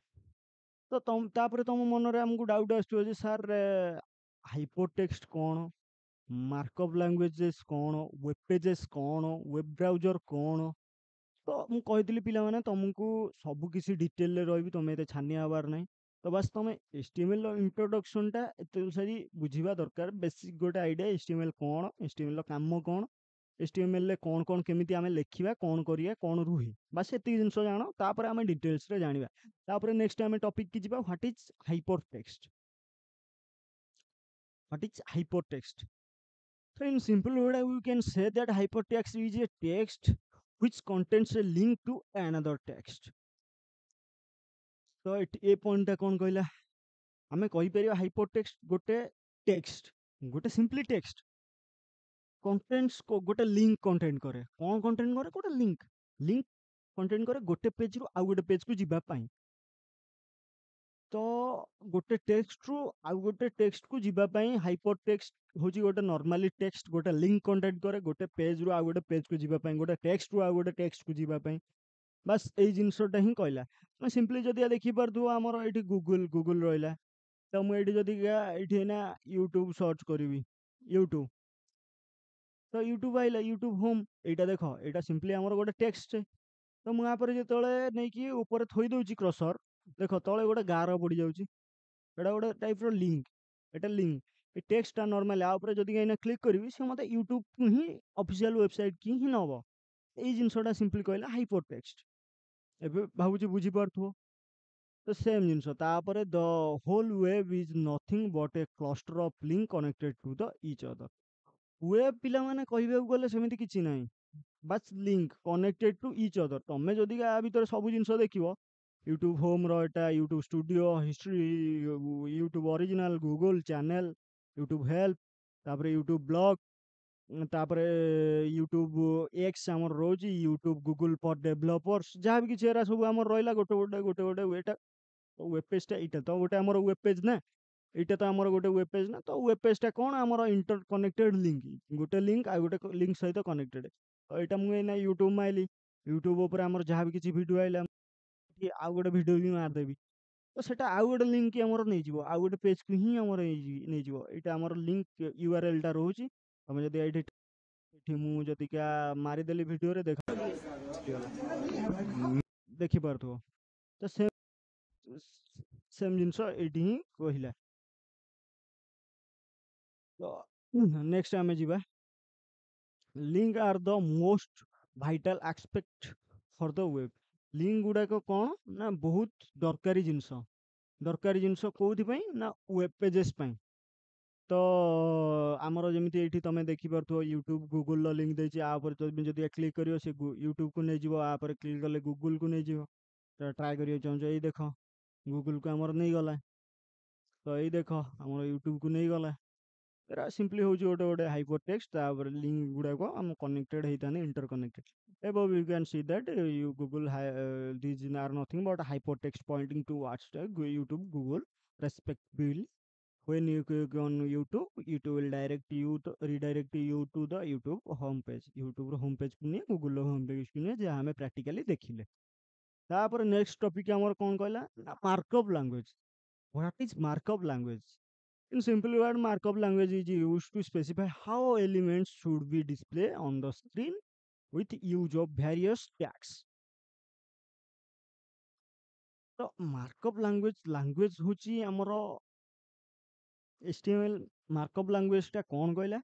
ତ ତାପରେ ତମ ମନରେ ଆମକୁ ଡାଉଟ୍ ଆସୁଥିବ ଯେ ସାର୍ ହାଇପରଟେକ୍ସଟ କ'ଣ, ମାର୍କଅପ୍ ଲାଙ୍ଗୁଏଜେସ୍ କ'ଣ, ୱେବ୍ ପେଜେସ୍ କ'ଣ, ୱେବ୍ ବ୍ରାଉଜର କ'ଣ। ତ ମୁଁ କହିଥିଲି ପିଲାମାନେ ତମକୁ ସବୁ କିଛି ଡିଟେଲରେ ରହିବି, ତମେ ଏତେ ଛାନିଆ ହବାର ନାହିଁ। ତ ବାସ୍ ତମେ HTML ର ଇଣ୍ଟ୍ରୋଡକ୍ସନଟା ଏତେ ସାରି ବୁଝିବା ଦରକାର, ବେସିକ୍ ଗୋଟେ ଆଇଡ଼ିଆ HTML କ'ଣ, HTML ର କାମ କ'ଣ, HTML ରେ କ'ଣ କ'ଣ କେମିତି ଆମେ ଲେଖିବା, କ'ଣ କରିବା, କ'ଣ ରୁହେ, ବାସ୍ ଏତିକି ଜିନିଷ ଜାଣ। ତାପରେ ଆମେ ଡିଟେଲ୍ସରେ ଜାଣିବା। ତାପରେ ନେକ୍ସଟ ଆମେ ଟପିକ୍ କି ଯିବା, what is hypertext. What is hypertext? So in simple word, we can say that hypertext is a text which contains a link to another text. तो ए पॉइंट टा कौन कहला, आमे कहि परिबा हाइपरटेक्स्ट गोटे टेक्स्ट, गोटे सिंपली टेक्स्ट कंटेंट्स को गोटे लिंक कंटेंट करे। कौन कंटेंट करे? गोटे लिंक, लिंक कंटेंट करे गोटे पेज रु आउ गोटे पेज को जिबा पाई। तो गोटे टेक्स्ट रु आउ गोटे टेक्स्ट को जिबा पाई हाइपरटेक्स्ट होची गोटे नॉर्मली टेक्स्ट गोटे लिंक कंटेंट करे गोटे पेज रु आउ गोटे पेज को जिबा पाई, गोटे टेक्स्ट रु आउ गोटे टेक्स्ट को जिबा पाई। बस एई जिंसटा ही कहला। मैं सिंपली जदि देखि परथु हमर एठी गूगल गूगल रहला, तो मु एठी जदि एठी ना यूट्यूब सर्च करिवि, यूट्यूब, तो यूट्यूब आइला, यूट्यूब होम, एटा देखो एटा सिंपली हमर गोटे टेक्स्ट। तो मु यहाँ पर जेतले नै कि ऊपर थोई दउची क्रसर, देखो तळे गोटे गार पड़ी जाउची, एटा गोटे टाइप रो लिंक, एटा लिंक ए टेक्स्ट टा नॉर्मल आ ऊपर जदि एना क्लिक करिवि से मते यूट्यूब को ही ऑफिशियल वेबसाइट की ही नबो। एई जिंसटा सिंपली कहला हाइपरटेक्स्ट। एबे भाबुची बुझी पारथुओ। तो सेम जिनस तापर the whole web is nothing but a cluster of link connected to the each other. Web पिला माने कहिबेकु गले सेमिति किछि नाही, बस link connected to each other. तमे जदि आ भीतर सब जिनस देखिवो, यूट्यूब होम रो एटा, YouTube studio, history, YouTube original, Google channel, YouTube help, तापर यूट्यूब ब्लॉग, तापरे यूट्यूब एक्स आमर रोजी, यूट्यूब गूगल फॉर डेवलपर्स, जहाँ भी किसी एरा सब आमर रहिला गोटे गोटे गोटे गोटे एटा वेब पेज टा, एटा तो गोटे आमर वेब पेज ना, एटा तो आमर गोटे वेब पेज ना। तो वेब पेज टा कोन आमर इंटर कनेक्टेड लिंक, गोटे लिंक आ गोटे लिंक सहित कनेक्टेड। तो एटा मु एना यूट्यूब माइली, यूट्यूब ऊपर आमर जहाँ भी किसी वीडियो आइला कि आ गोटे वीडियो भी मार देबी, तो सेटा आउ गोटे लिंक की हमर नै जिवो, आउ गोटे पेज को ही हमर नै जिवो। एटा हमर लिंक यूआरएल टा रहउची। तमे जदि एठी एठी मु जदि क्या मारी देली वीडियो रे देख देखि पारथुओ। तो सेम जिनस एठी ही कहिला। तो नेक्स्ट आमे जिबा, link are the most vital aspect for the web. Link गुडा को कोन ना बहुत दरकारी जिनस कोउथि पई ना वेब पेजेस पई। तो आमर जमिति एठी तमे देखि परथुओ यूट्यूब गूगल रो लिंक देछि, आ ऊपर तमे जदि क्लिक करियो से यूट्यूब को नै जिवो, आ ऊपर क्लिक करले गूगल को नै जिवो। तो ट्राई करियो चाहूँ, एई देखो गूगल को हमर नै गला, तो एई देखो हमर यूट्यूब को नै गला। एरा सिंपली होची गोटे गोटे हाइपरटेक्स्ट, तापर लिंक गुडा को हम कनेक्टेड हेताने, interconnected. Above you can see that you Google these are nothing but hypertext pointing towards the YouTube, Google respectively. When you click on YouTube, YouTube will redirect you to the YouTube homepage, YouTube homepage को नहीं, Google homepage को नहीं, जहाँ हमें practically देखिले। तापर next topic हमर कौन कहला, markup language. What is markup language? In simple word, markup language is used to specify how elements should be displayed on the screen with use of various tags. तो markup language होची हमरो HTML markup language टा कौन कहला,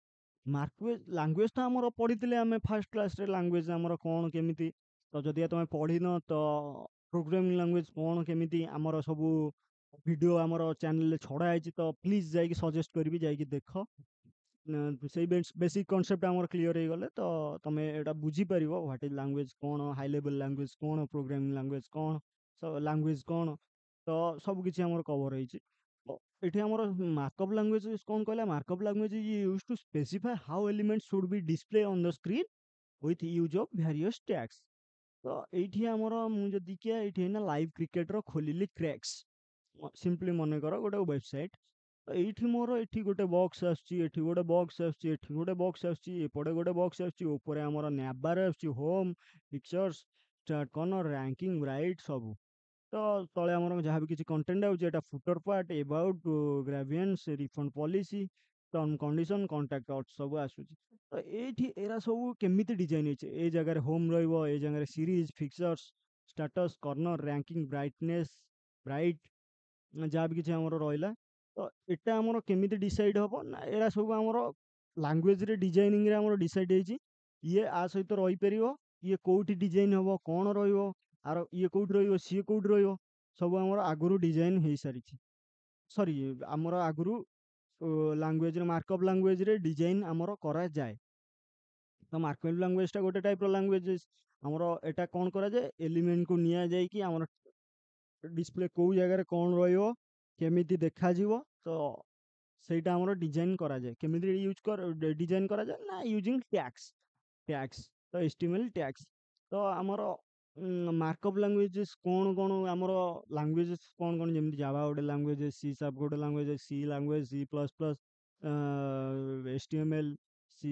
markup language टा हमरो पढ़िथिले हमें first class रे, लैंग्वेज हमरो कौन केमिति। तो जदि तुम पढ़िन तो प्रोग्रामिंग लैंग्वेज कौन केमिति हमरो सब वीडियो हमरो चैनल रे छड़ा आइछि, तो प्लीज जाई सजेस्ट करबी, जाई देखो। से बेसिक कॉन्सेप्ट हमर क्लियर हो गले, तो तमे एटा बुझी परिबो व्हाट इज लैंग्वेज कौन, हाई लेवल लैंग्वेज कौन, प्रोग्रामिंग लैंग्वेज कौन, ଲାଙ୍ଗୁଏଜ କ'ଣ, ତ ସବୁ କିଛି ଆମର କଭର ହେଇଛି। ତ ଏଠି ଆମର ମାର୍କଅପ୍ ଲାଙ୍ଗୁଏଜ କ'ଣ କହିଲା, markup language use to specify how element should be display on the screen with use of various tags. ତ ଏଇଠି ଆମର ମୁଁ ଯଦି କିଏ ଏଇଠି ନା ଲାଇଭ୍ କ୍ରିକେଟର ଖୋଲିଲି କ୍ରେକ୍ସ, ସିମ୍ପଲି ମନେକର ଗୋଟେ ୱେବସାଇଟ୍। ତ ଏଇଠି ମୋର ଏଠି ଗୋଟେ ବକ୍ସ ଆସୁଛି, ଏଠି ଗୋଟେ ବକ୍ସ ଆସୁଛି, ଏଠି ଗୋଟେ ବକ୍ସ ଆସୁଛି, ଏପଟେ ଗୋଟେ ବକ୍ସ ଆସୁଛି, ଉପରେ ଆମର ନ୍ୟାବାର ଆସୁଛି, home, pictures, start corner, ranking, right ସବୁ। ତ ତଳେ ଆମର ଯାହା ବି କିଛି କଣ୍ଟେଣ୍ଟ ଆଉଛି ଏଟା footer part, about, grievance, refund policy, term condition, contact at ସବୁ ଆସୁଛି। ତ ଏଇଠି ଏରା ସବୁ କେମିତି ଡିଜାଇନ ହେଇଛି, ଏ ଜାଗାରେ ହୋମ୍ ରହିବ, ଏ ଜାଗାରେ series, fixtures, status, corner, ranking, brightness, bright, ଯାହା ବି କିଛି ଆମର ରହିଲା। ତ ଏଟା ଆମର କେମିତି ଡିସାଇଡ୍ ହବ ନା, ଏରା ସବୁ ଆମର ଲାଙ୍ଗୁଏଜରେ ଡିଜାଇନିଂରେ ଆମର ଡିସାଇଡ୍ ହେଇଛି। ଇଏ ଆ ସହିତ ରହିପାରିବ, ଇଏ କୋଉଠି ଡିଜାଇନ ହବ, କ'ଣ ରହିବ, ଆର ଇଏ କୋଉଠି ରହିବ, ସିଏ କୋଉଠି ରହିବ, ସବୁ ଆମର ଆଗରୁ ଡିଜାଇନ ହେଇସାରିଛି। ସରି, ଆମର ଆଗରୁ ଲାଙ୍ଗୁଏଜରେ ମାର୍କଅପ୍ ଲାଙ୍ଗୁଏଜରେ ଡିଜାଇନ ଆମର କରାଯାଏ। ତ ମାର୍କଅପ୍ ଲାଙ୍ଗୁଏଜଟା ଗୋଟେ ଟାଇପ୍ର ଲାଙ୍ଗୁଏଜ। ଆମର ଏଟା କ'ଣ କରାଯାଏ, ଏଲିମେଣ୍ଟକୁ ନିଆଯାଇକି ଆମର ଡିସପ୍ଲେ କୋଉ ଜାଗାରେ କ'ଣ ରହିବ, କେମିତି ଦେଖାଯିବ, ତ ସେଇଟା ଆମର ଡିଜାଇନ କରାଯାଏ। କେମିତି ଡିଜାଇନ କରାଯାଏ ନା, ୟୁଜିଂ ଟ୍ୟାଗ୍ସ। ଟ୍ୟାଗ୍ସ ତ HTML ଟ୍ୟାଗ୍ସ। ତ ଆମର ମାର୍କଅପ୍ ଲାଙ୍ଗୁଏଜେସ୍ କ'ଣ କ'ଣ, ଆମର ଲାଙ୍ଗୁଏଜେସ୍ କ'ଣ କ'ଣ, ଯେମିତି ଜାଭା ଗୋଟେ ଲାଙ୍ଗୁଏଜ, ସି ସାର୍ପ ଗୋଟେ language, C language, C plus plus, HTML, C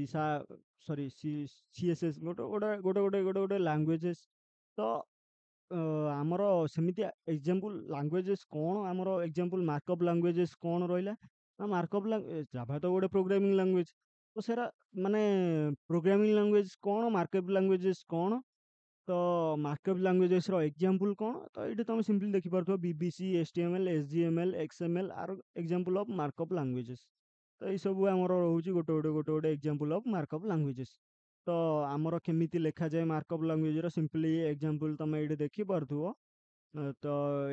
sorry C CSS, ଗୋଟେ ଲାଙ୍ଗୁଏଜେସ୍। ତ ଆମର ସେମିତି ଏକ୍ଜାମ୍ପଲ୍ ଲାଙ୍ଗୁଏଜେସ୍ କ'ଣ, ଆମର ଏକ୍ଜାମ୍ପଲ୍ ମାର୍କଅପ୍ ଲାଙ୍ଗୁଏଜେସ୍ କ'ଣ ରହିଲା ନା, ମାର୍କଅପ୍ ଜାଭା ତ ଗୋଟେ ପ୍ରୋଗ୍ରାମିଂ ଲାଙ୍ଗୁଏଜ। ତ ସେରା ମାନେ ପ୍ରୋଗ୍ରାମିଂ ଲାଙ୍ଗୁଏଜ କ'ଣ, ମାର୍କଅପ୍ ଲାଙ୍ଗୁଏଜେସ୍ କ'ଣ, ତ ମାର୍କଅପ୍ ଲାଙ୍ଗୁଏଜେସ୍ର ଏକ୍ଜାମ୍ପଲ୍ କ'ଣ, ତ ଏଇଠି ତୁମେ ସିମ୍ପଲି ଦେଖିପାରୁଥିବ BBC, HTML, HTML, XML are example of markup languages. ତ ଏଇସବୁ ଆମର ରହୁଛି ଗୋଟେ ଏକ୍ଜାମ୍ପଲ୍ ଅଫ୍ ମାର୍କଅପ୍ ଲାଙ୍ଗୁଏଜେସ୍। ତ ଆମର କେମିତି ଲେଖାଯାଏ ମାର୍କଅପ୍ ଲାଙ୍ଗୁଏଜର ସିମ୍ପଲି ଏକ୍ଜାମ୍ପଲ୍ ତୁମେ ଏଇଠି ଦେଖିପାରୁଥିବ। ତ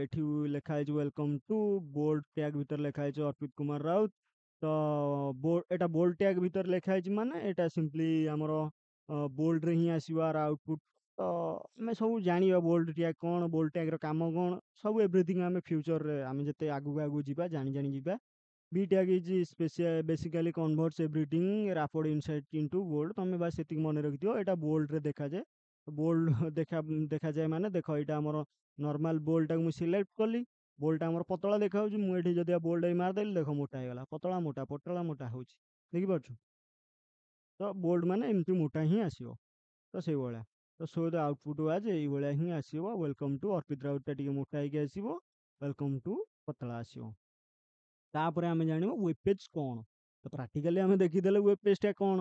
ଏଠି ଲେଖା ହେଇଛି ୱେଲକମ୍ ଟୁ, ବୋଲ୍ଡ ଟ୍ୟାଗ୍ ଭିତରେ ଲେଖା ହେଇଛି ଅର୍ପିତ କୁମାର ରାଉତ। ତ ଏଟା ବୋଲ୍ଡ ଟ୍ୟାଗ୍ ଭିତରେ ଲେଖା ହେଇଛି ମାନେ ଏଟା ସିମ୍ପଲି ଆମର ବୋଲ୍ଡରେ ହିଁ ଆସିବ ଆର ଆଉଟପୁଟ୍। ତ ଆମେ ସବୁ ଜାଣିବା ବୋଲ୍ଡ ଟ୍ୟାଗ୍ କ'ଣ, ବୋଲ୍ଡ ଟ୍ୟାଗ୍ର କାମ କ'ଣ, ସବୁ ଏଭ୍ରିଥିଙ୍ଗ ଆମେ ଫ୍ୟୁଚରରେ ଆମେ ଯେତେ ଆଗକୁ ଆଗକୁ ଯିବା ଜାଣି ଜାଣି ଯିବା। B tag is basically converts everything rapport insight into bold. ତମେ ବାସ୍ ସେତିକି ମନେ ରଖିଥିବ, ଏଇଟା ବୋଲ୍ଡରେ ଦେଖାଯାଏ। ବୋଲ୍ଡ ଦେଖାଯାଏ ମାନେ ଦେଖ, ଏଇଟା ଆମର ନର୍ମାଲ ବୋଲ୍ଡଟାକୁ ମୁଁ ସିଲେକ୍ଟ କଲି, ବୋଲ୍ଡଟା ଆମର ପତଳା ଦେଖାଯାଉଛି, ମୁଁ ଏଠି ଯଦି ବୋଲ୍ଡ ମାରିଦେଲି, ଦେଖ ମୋଟା ହେଇଗଲା, ପତଳା ମୋଟା ପତଳା ମୋଟା ହେଉଛି, ଦେଖିପାରୁଛୁ। ତ ବୋଲ୍ଡ ମାନେ ଏମିତି ମୋଟା ହିଁ ଆସିବ। ତ ସେଇଭଳିଆ, ତ ସୋ ଦ ଆଉଟପୁଟ୍ ୱାଜ୍ ଏଇଭଳିଆ ହିଁ ଆସିବ। ୱେଲକମ୍ ଟୁ ଅର୍ପିତ ରାଉତଟା ଟିକେ ମୋଟା ହେଇକି ଆସିବ, ୱେଲକମ୍ ଟୁ ପତଳା ଆସିବ। ତାପରେ ଆମେ ଜାଣିବା ୱେବ୍ ପେଜ୍ କ'ଣ। ତ ପ୍ରାକ୍ଟିକାଲି ଆମେ ଦେଖିଦେଲେ ୱେବ୍ ପେଜ୍ଟା କ'ଣ।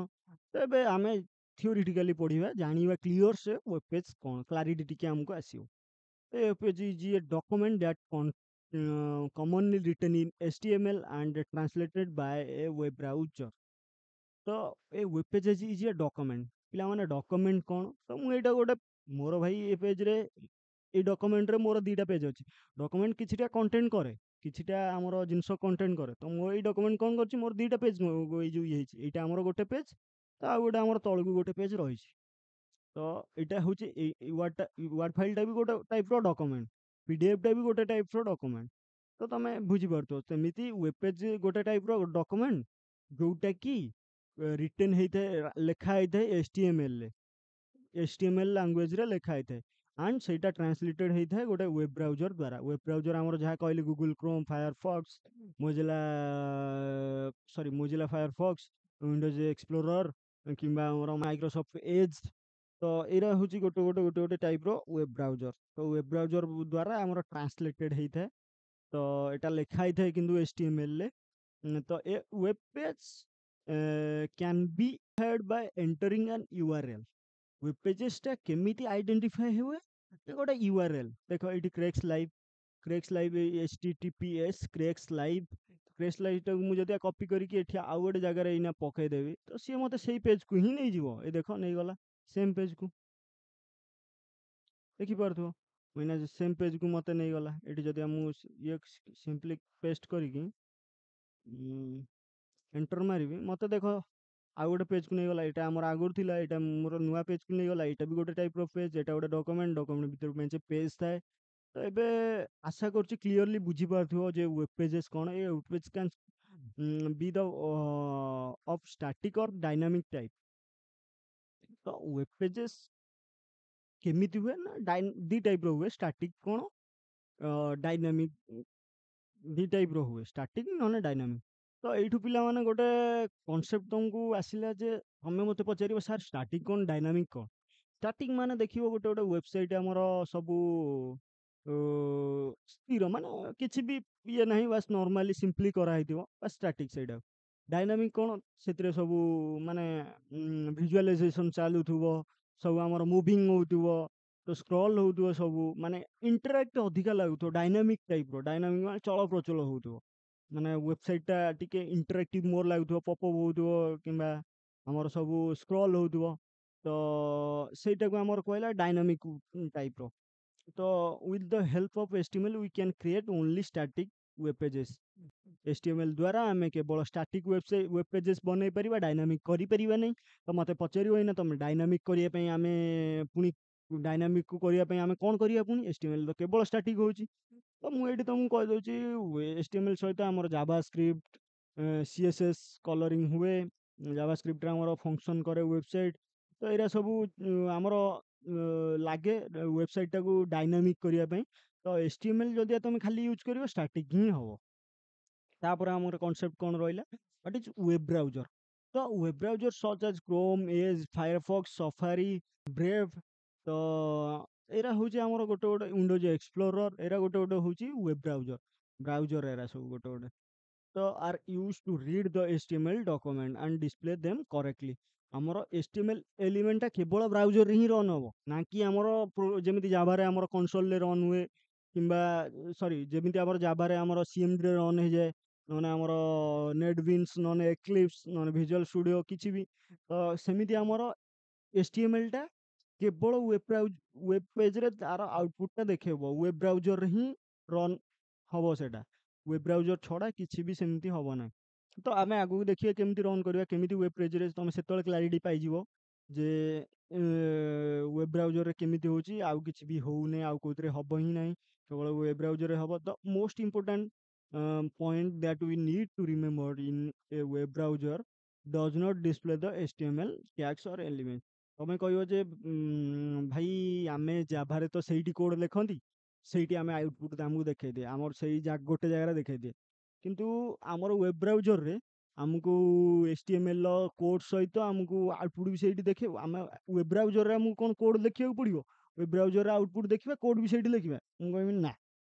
ତ ଏବେ ଆମେ ଥିଓରିଟିକାଲି ପଢ଼ିବା, ଜାଣିବା କ୍ଲିଅର୍ ସେ ୱେବ୍ ପେଜ୍ କ'ଣ, କ୍ଲାରିଟି ଟିକେ ଆମକୁ ଆସିବ। A web page is a document that commonly written in HTML and translated by a web browser। ତ a web page is a document. ପିଲାମାନେ ଡକ୍ୟୁମେଣ୍ଟ କ'ଣ, ତ ମୁଁ ଏଇଟା ଗୋଟେ ମୋର ଭାଇ ଏ ପେଜ୍ରେ, ଏଇ ଡକ୍ୟୁମେଣ୍ଟରେ ମୋର ଦୁଇଟା ପେଜ୍ ଅଛି। ଡକ୍ୟୁମେଣ୍ଟ କିଛିଟା କଣ୍ଟେଣ୍ଟ କରେ, କିଛିଟା ଆମର ଜିନିଷ କଣ୍ଟେଣ୍ଟ କରେ। ତ ମୁଁ ଏଇ ଡକ୍ୟୁମେଣ୍ଟ କ'ଣ କରିଛି, ମୋର ଦୁଇଟା ପେଜ୍ ଏଇ ଯେଉଁ ଇଏ ହେଇଛି, ଏଇଟା ଆମର ଗୋଟେ ପେଜ୍, ତ ଆଉ ଗୋଟେ ଆମର ତଳକୁ ଗୋଟେ ପେଜ୍ ରହିଛି। ତ ଏଇଟା ହେଉଛି ଏଇ ୱାର୍ଡ଼ ଫାଇଲ୍ଟା ବି ଗୋଟେ ଟାଇପ୍ର ଡକ୍ୟୁମେଣ୍ଟ, PDFଟା ବି ଗୋଟେ ଟାଇପ୍ର ଡକ୍ୟୁମେଣ୍ଟ। ତ ତମେ ବୁଝିପାରୁଥିବ, ସେମିତି ୱେବ୍ ପେଜ୍ ଗୋଟେ ଟାଇପ୍ର ଡକ୍ୟୁମେଣ୍ଟ, ଯେଉଁଟାକି ରିଟେନ୍ ହେଇଥାଏ, ଲେଖା ହେଇଥାଏ HTMLରେ, HTML ଲାଙ୍ଗୁଏଜରେ ଲେଖା ହେଇଥାଏ। ଆଣ୍ଡ ସେଇଟା ଟ୍ରାନ୍ସଲେଟେଡ୍ ହେଇଥାଏ ଗୋଟେ ୱେବ୍ ବ୍ରାଉଜର ଦ୍ୱାରା। ୱେବ୍ ବ୍ରାଉଜର ଆମର ଯାହା କହିଲି, Google chrome, Firefox, Mozilla Mozilla Firefox, Windows Explorer, କିମ୍ବା ଆମର ମାଇକ୍ରୋସଫ୍ଟ ଏଜ୍। ତ ଏଇଟା ହେଉଛି ଗୋଟେ ଟାଇପ୍ର ୱେବ୍ ବ୍ରାଉଜର। ତ ୱେବ୍ ବ୍ରାଉଜର ଦ୍ୱାରା ଆମର ଟ୍ରାନ୍ସଲେଟେଡ୍ ହେଇଥାଏ। ତ ଏଟା ଲେଖା ହେଇଥାଏ କିନ୍ତୁ HTMLରେ। ତ a web page can be head by entering an URL। Web ପେଜେସଟା କେମିତି ଆଇଡେଣ୍ଟିଫାଏ ହୁଏ, ଗୋଟେ URL। ଦେଖ ଏଇଠି କ୍ରେକ୍ସ ଲାଇଭ୍ HTTPS କ୍ରେକ୍ସ ଲାଇଭ୍ଟାକୁ ମୁଁ ଯଦି କପି କରିକି ଏଠି ଆଉ ଗୋଟେ ଜାଗାରେ ଏଇନା ପକେଇଦେବି, ତ ସିଏ ମୋତେ ସେଇ ପେଜ୍କୁ ହିଁ ନେଇଯିବ। ଏ ଦେଖ ନେଇଗଲା ସେମ୍ ପେଜ୍କୁ, ଦେଖିପାରୁଥିବ। ଏଇନା ସେମ୍ ପେଜ୍କୁ ମୋତେ ନେଇଗଲା। ଏଠି ଯଦି ମୁଁ ଇଏ ସିମ୍ପଲି ପେଷ୍ଟ କରିକି ଏଣ୍ଟର ମାରିବି, ମୋତେ ଦେଖ ଆଉ ଗୋଟେ ପେଜ୍କୁ ନେଇଗଲା। ଏଇଟା ଆମର ଆଗରୁ ଥିଲା, ଏଇଟା ମୋର ନୂଆ ପେଜ୍କୁ ନେଇଗଲା। ଏଇଟା ବି ଗୋଟେ ଟାଇପ୍ର ପେଜ୍, ଏଇଟା ଗୋଟେ ଡକ୍ୟୁମେଣ୍ଟ ଭିତରେ ମେଞ୍ଚେ ପେଜ୍ ଥାଏ। ତ ଏବେ ଆଶା କରୁଛି କ୍ଲିୟରଲି ବୁଝିପାରୁଥିବ ଯେ ୱେବ୍ ପେଜେସ୍ କ'ଣ। A web page can be the of static or dynamic type। ତ ୱେବ୍ ପେଜେସ୍ କେମିତି ହୁଏ ନା ଦି ଟାଇପ୍ର ହୁଏ। ଷ୍ଟାଟିକ୍ କ'ଣ, ଡାଇନାମିକ୍, ଦି ଟାଇପ୍ର ହୁଏ, ଷ୍ଟାଟିକ୍ ନହେଲେ ଡାଇନାମିକ୍। ତ ଏଇଠୁ ପିଲାମାନେ ଗୋଟେ କନସେପ୍ଟ ତମକୁ ଆସିଲା ଯେ ତମେ ମୋତେ ପଚାରିବ ସାର୍ ଷ୍ଟାଟିକ୍ କ'ଣ ଡାଇନାମିକ୍ କ'ଣ। ଷ୍ଟାଟିକ୍ ମାନେ ଦେଖିବ ଗୋଟେ ଗୋଟେ ୱେବସାଇଟ୍ ଆମର ସବୁ ଅ, ସ୍ଥିର, ମାନେ କିଛି ବି ଇଏ ନାହିଁ, ବାସ୍ ନର୍ମାଲି ସିମ୍ପଲି କରାହେଇଥିବ, ବାସ୍ ଷ୍ଟାଟିକ୍ ସେଇଟା। ଡାଇନାମିକ୍ କ'ଣ, ସେଥିରେ ସବୁ ମାନେ ଭିଜୁଆଲାଇଜେସନ୍ ଚାଲୁଥିବ, ସବୁ ଆମର ମୁଭିଂ ହେଉଥିବ, ତ ସ୍କ୍ରଲ୍ ହେଉଥିବ, ସବୁ ମାନେ ଇଣ୍ଟରାକ୍ଟ ଅଧିକା ଲାଗୁଥିବ, ଡାଇନାମିକ୍ ଟାଇପ୍ର। ଡାଇନାମିକ୍ ମାନେ ଚଳପ୍ରଚଳ ହେଉଥିବ, ମାନେ ୱେବସାଇଟ୍ଟା ଟିକେ ଇଣ୍ଟରାକ୍ଟିଭ୍ ମୋର୍ ଲାଗୁଥିବ, ପପଅପ୍ ହେଉଥିବ, କିମ୍ବା ଆମର ସବୁ ସ୍କ୍ରଲ୍ ହେଉଥିବ। ତ ସେଇଟାକୁ ଆମର କହିଲା ଡାଇନାମିକ୍ ଟାଇପ୍ର। ତ with the help of HTML we can create only static web pages। HTML ଦ୍ୱାରା ଆମେ କେବଳ ଷ୍ଟାଟିକ୍ ୱେବ୍ ପେଜେସ୍ ବନେଇ ପାରିବା, ଡାଇନାମିକ୍ କରିପାରିବା ନାହିଁ। ତ ମୋତେ ପଚାରିବ ଏଇନା ତମେ ଡାଇନାମିକ୍ କରିବା ପାଇଁ ଆମେ ପୁଣି ଡାଇନାମିକ୍କୁ କରିବା ପାଇଁ ଆମେ କ'ଣ କରିବା ପୁଣି। HTML ତ କେବଳ ଷ୍ଟାଟିକ୍ ହେଉଛି। ତ ମୁଁ ଏଇଠି ତମକୁ କହିଦେଉଛି HTML ସହିତ ଆମର ଜାଭା ସ୍କ୍ରିପ୍ଟ, CSS କଲରିଂ ହୁଏ। ଜାଭା ସ୍କ୍ରିପ୍ଟରେ ଆମର ଫଙ୍କସନ୍ କରେ ୱେବସାଇଟ୍। ତ ଏଇରା ସବୁ ଆମର ଲାଗେ ୱେବସାଇଟ୍ଟାକୁ ଡାଇନାମିକ୍ କରିବା ପାଇଁ। ତ HTML ଯଦି ତମେ ଖାଲି ୟୁଜ୍ କରିବ ଷ୍ଟାଟିକ୍ ହିଁ ହେବ। ତାପରେ ଆମର କନସେପ୍ଟ କ'ଣ ରହିଲା, ହ୍ୱାଟ୍ ଇଜ୍ ୱେବ୍ ବ୍ରାଉଜର। ତ web browser such as Chrome, Edge, Firefox, Safari, Brave. ତ ଏରା ହେଉଛି ଆମର ଗୋଟେ ଗୋଟେ ୱିଣ୍ଡୋଜ୍ ଏକ୍ସପ୍ଲୋରର, ଏରା ଗୋଟେ ଗୋଟେ ହେଉଛି ୱେବ୍ ବ୍ରାଉଜର ଏରା ସବୁ ଗୋଟେ ଗୋଟେ। ତ are use to read the HTML document and display them correctly. ଆମର HTML ଏଲିମେଣ୍ଟଟା କେବଳ ବ୍ରାଉଜରରେ ହିଁ ରନ୍ ହେବ, ନା କି ଆମର ଯେମିତି ଜାଭାରେ ଆମର କନସୋଲରେ ରନ୍ ହୁଏ, କିମ୍ବା ସରି ଯେମିତି ଆମର ଜାଭାରେ ଆମର CMDରେ ରନ୍ ହେଇଯାଏ, ନହେଲେ ଆମର ନେଟବିନ୍ସ, ନହେଲେ ଏକ୍ଲିପ୍ସ, ନହେଲେ ଭିଜୁଆଲ ଷ୍ଟୁଡ଼ିଓ କିଛି ବି। ତ ସେମିତି ଆମର HTMLଟା କେବଳ ୱେବ୍ ପେଜରେ ତାର ଆଉଟପୁଟଟା ଦେଖେଇବ, ୱେବ୍ ବ୍ରାଉଜରରେ ହିଁ ରନ୍ ହେବ ସେଇଟା। ୱେବ୍ ବ୍ରାଉଜର ଛଡ଼ା କିଛି ବି ସେମିତି ହେବ ନାହିଁ। ତ ଆମେ ଆଗକୁ ଦେଖିବା କେମିତି ରନ୍ କରିବା, କେମିତି ୱେବ୍ ପେଜରେ ତମେ ସେତେବେଳେ କ୍ଲାରିଟି ପାଇଯିବ ଯେ ୱେବ୍ ବ୍ରାଉଜରରେ କେମିତି ହେଉଛି, ଆଉ କିଛି ବି ହେଉନି, ଆଉ କେଉଁଥିରେ ହେବ ହିଁ ନାହିଁ, କେବଳ ୱେବ୍ ବ୍ରାଉଜରରେ ହେବ। The most important point that we need to remember in a web browser does not display the HTML tags or elements। ତମେ କହିବ ଯେ ଭାଇ ଆମେ ଜାଭାରେ ତ ସେଇଠି କୋଡ୍ ଲେଖନ୍ତି, ସେଇଠି ଆମେ ଆଉଟପୁଟ୍ ଆମକୁ ଦେଖେଇଦିଏ, ଆମର ସେଇ ଗୋଟେ ଜାଗାରେ ଦେଖେଇଦିଏ। କିନ୍ତୁ ଆମର ୱେବ୍ ବ୍ରାଉଜରରେ ଆମକୁ HTML ର କୋଡ୍ ସହିତ ଆମକୁ ଆଉଟପୁଟ୍ ବି ସେଇଠି ଦେଖେଇବ। ଆମେ ୱେବ୍ ବ୍ରାଉଜରରେ ଆମକୁ କ'ଣ କୋଡ୍ ଲେଖିବାକୁ ପଡ଼ିବ, ୱେବ୍ ବ୍ରାଉଜରରେ ଆଉଟପୁଟ୍ ଦେଖିବା, କୋଡ୍ ବି ସେଇଠି ଲେଖିବା। ମୁଁ କହିବି ନା,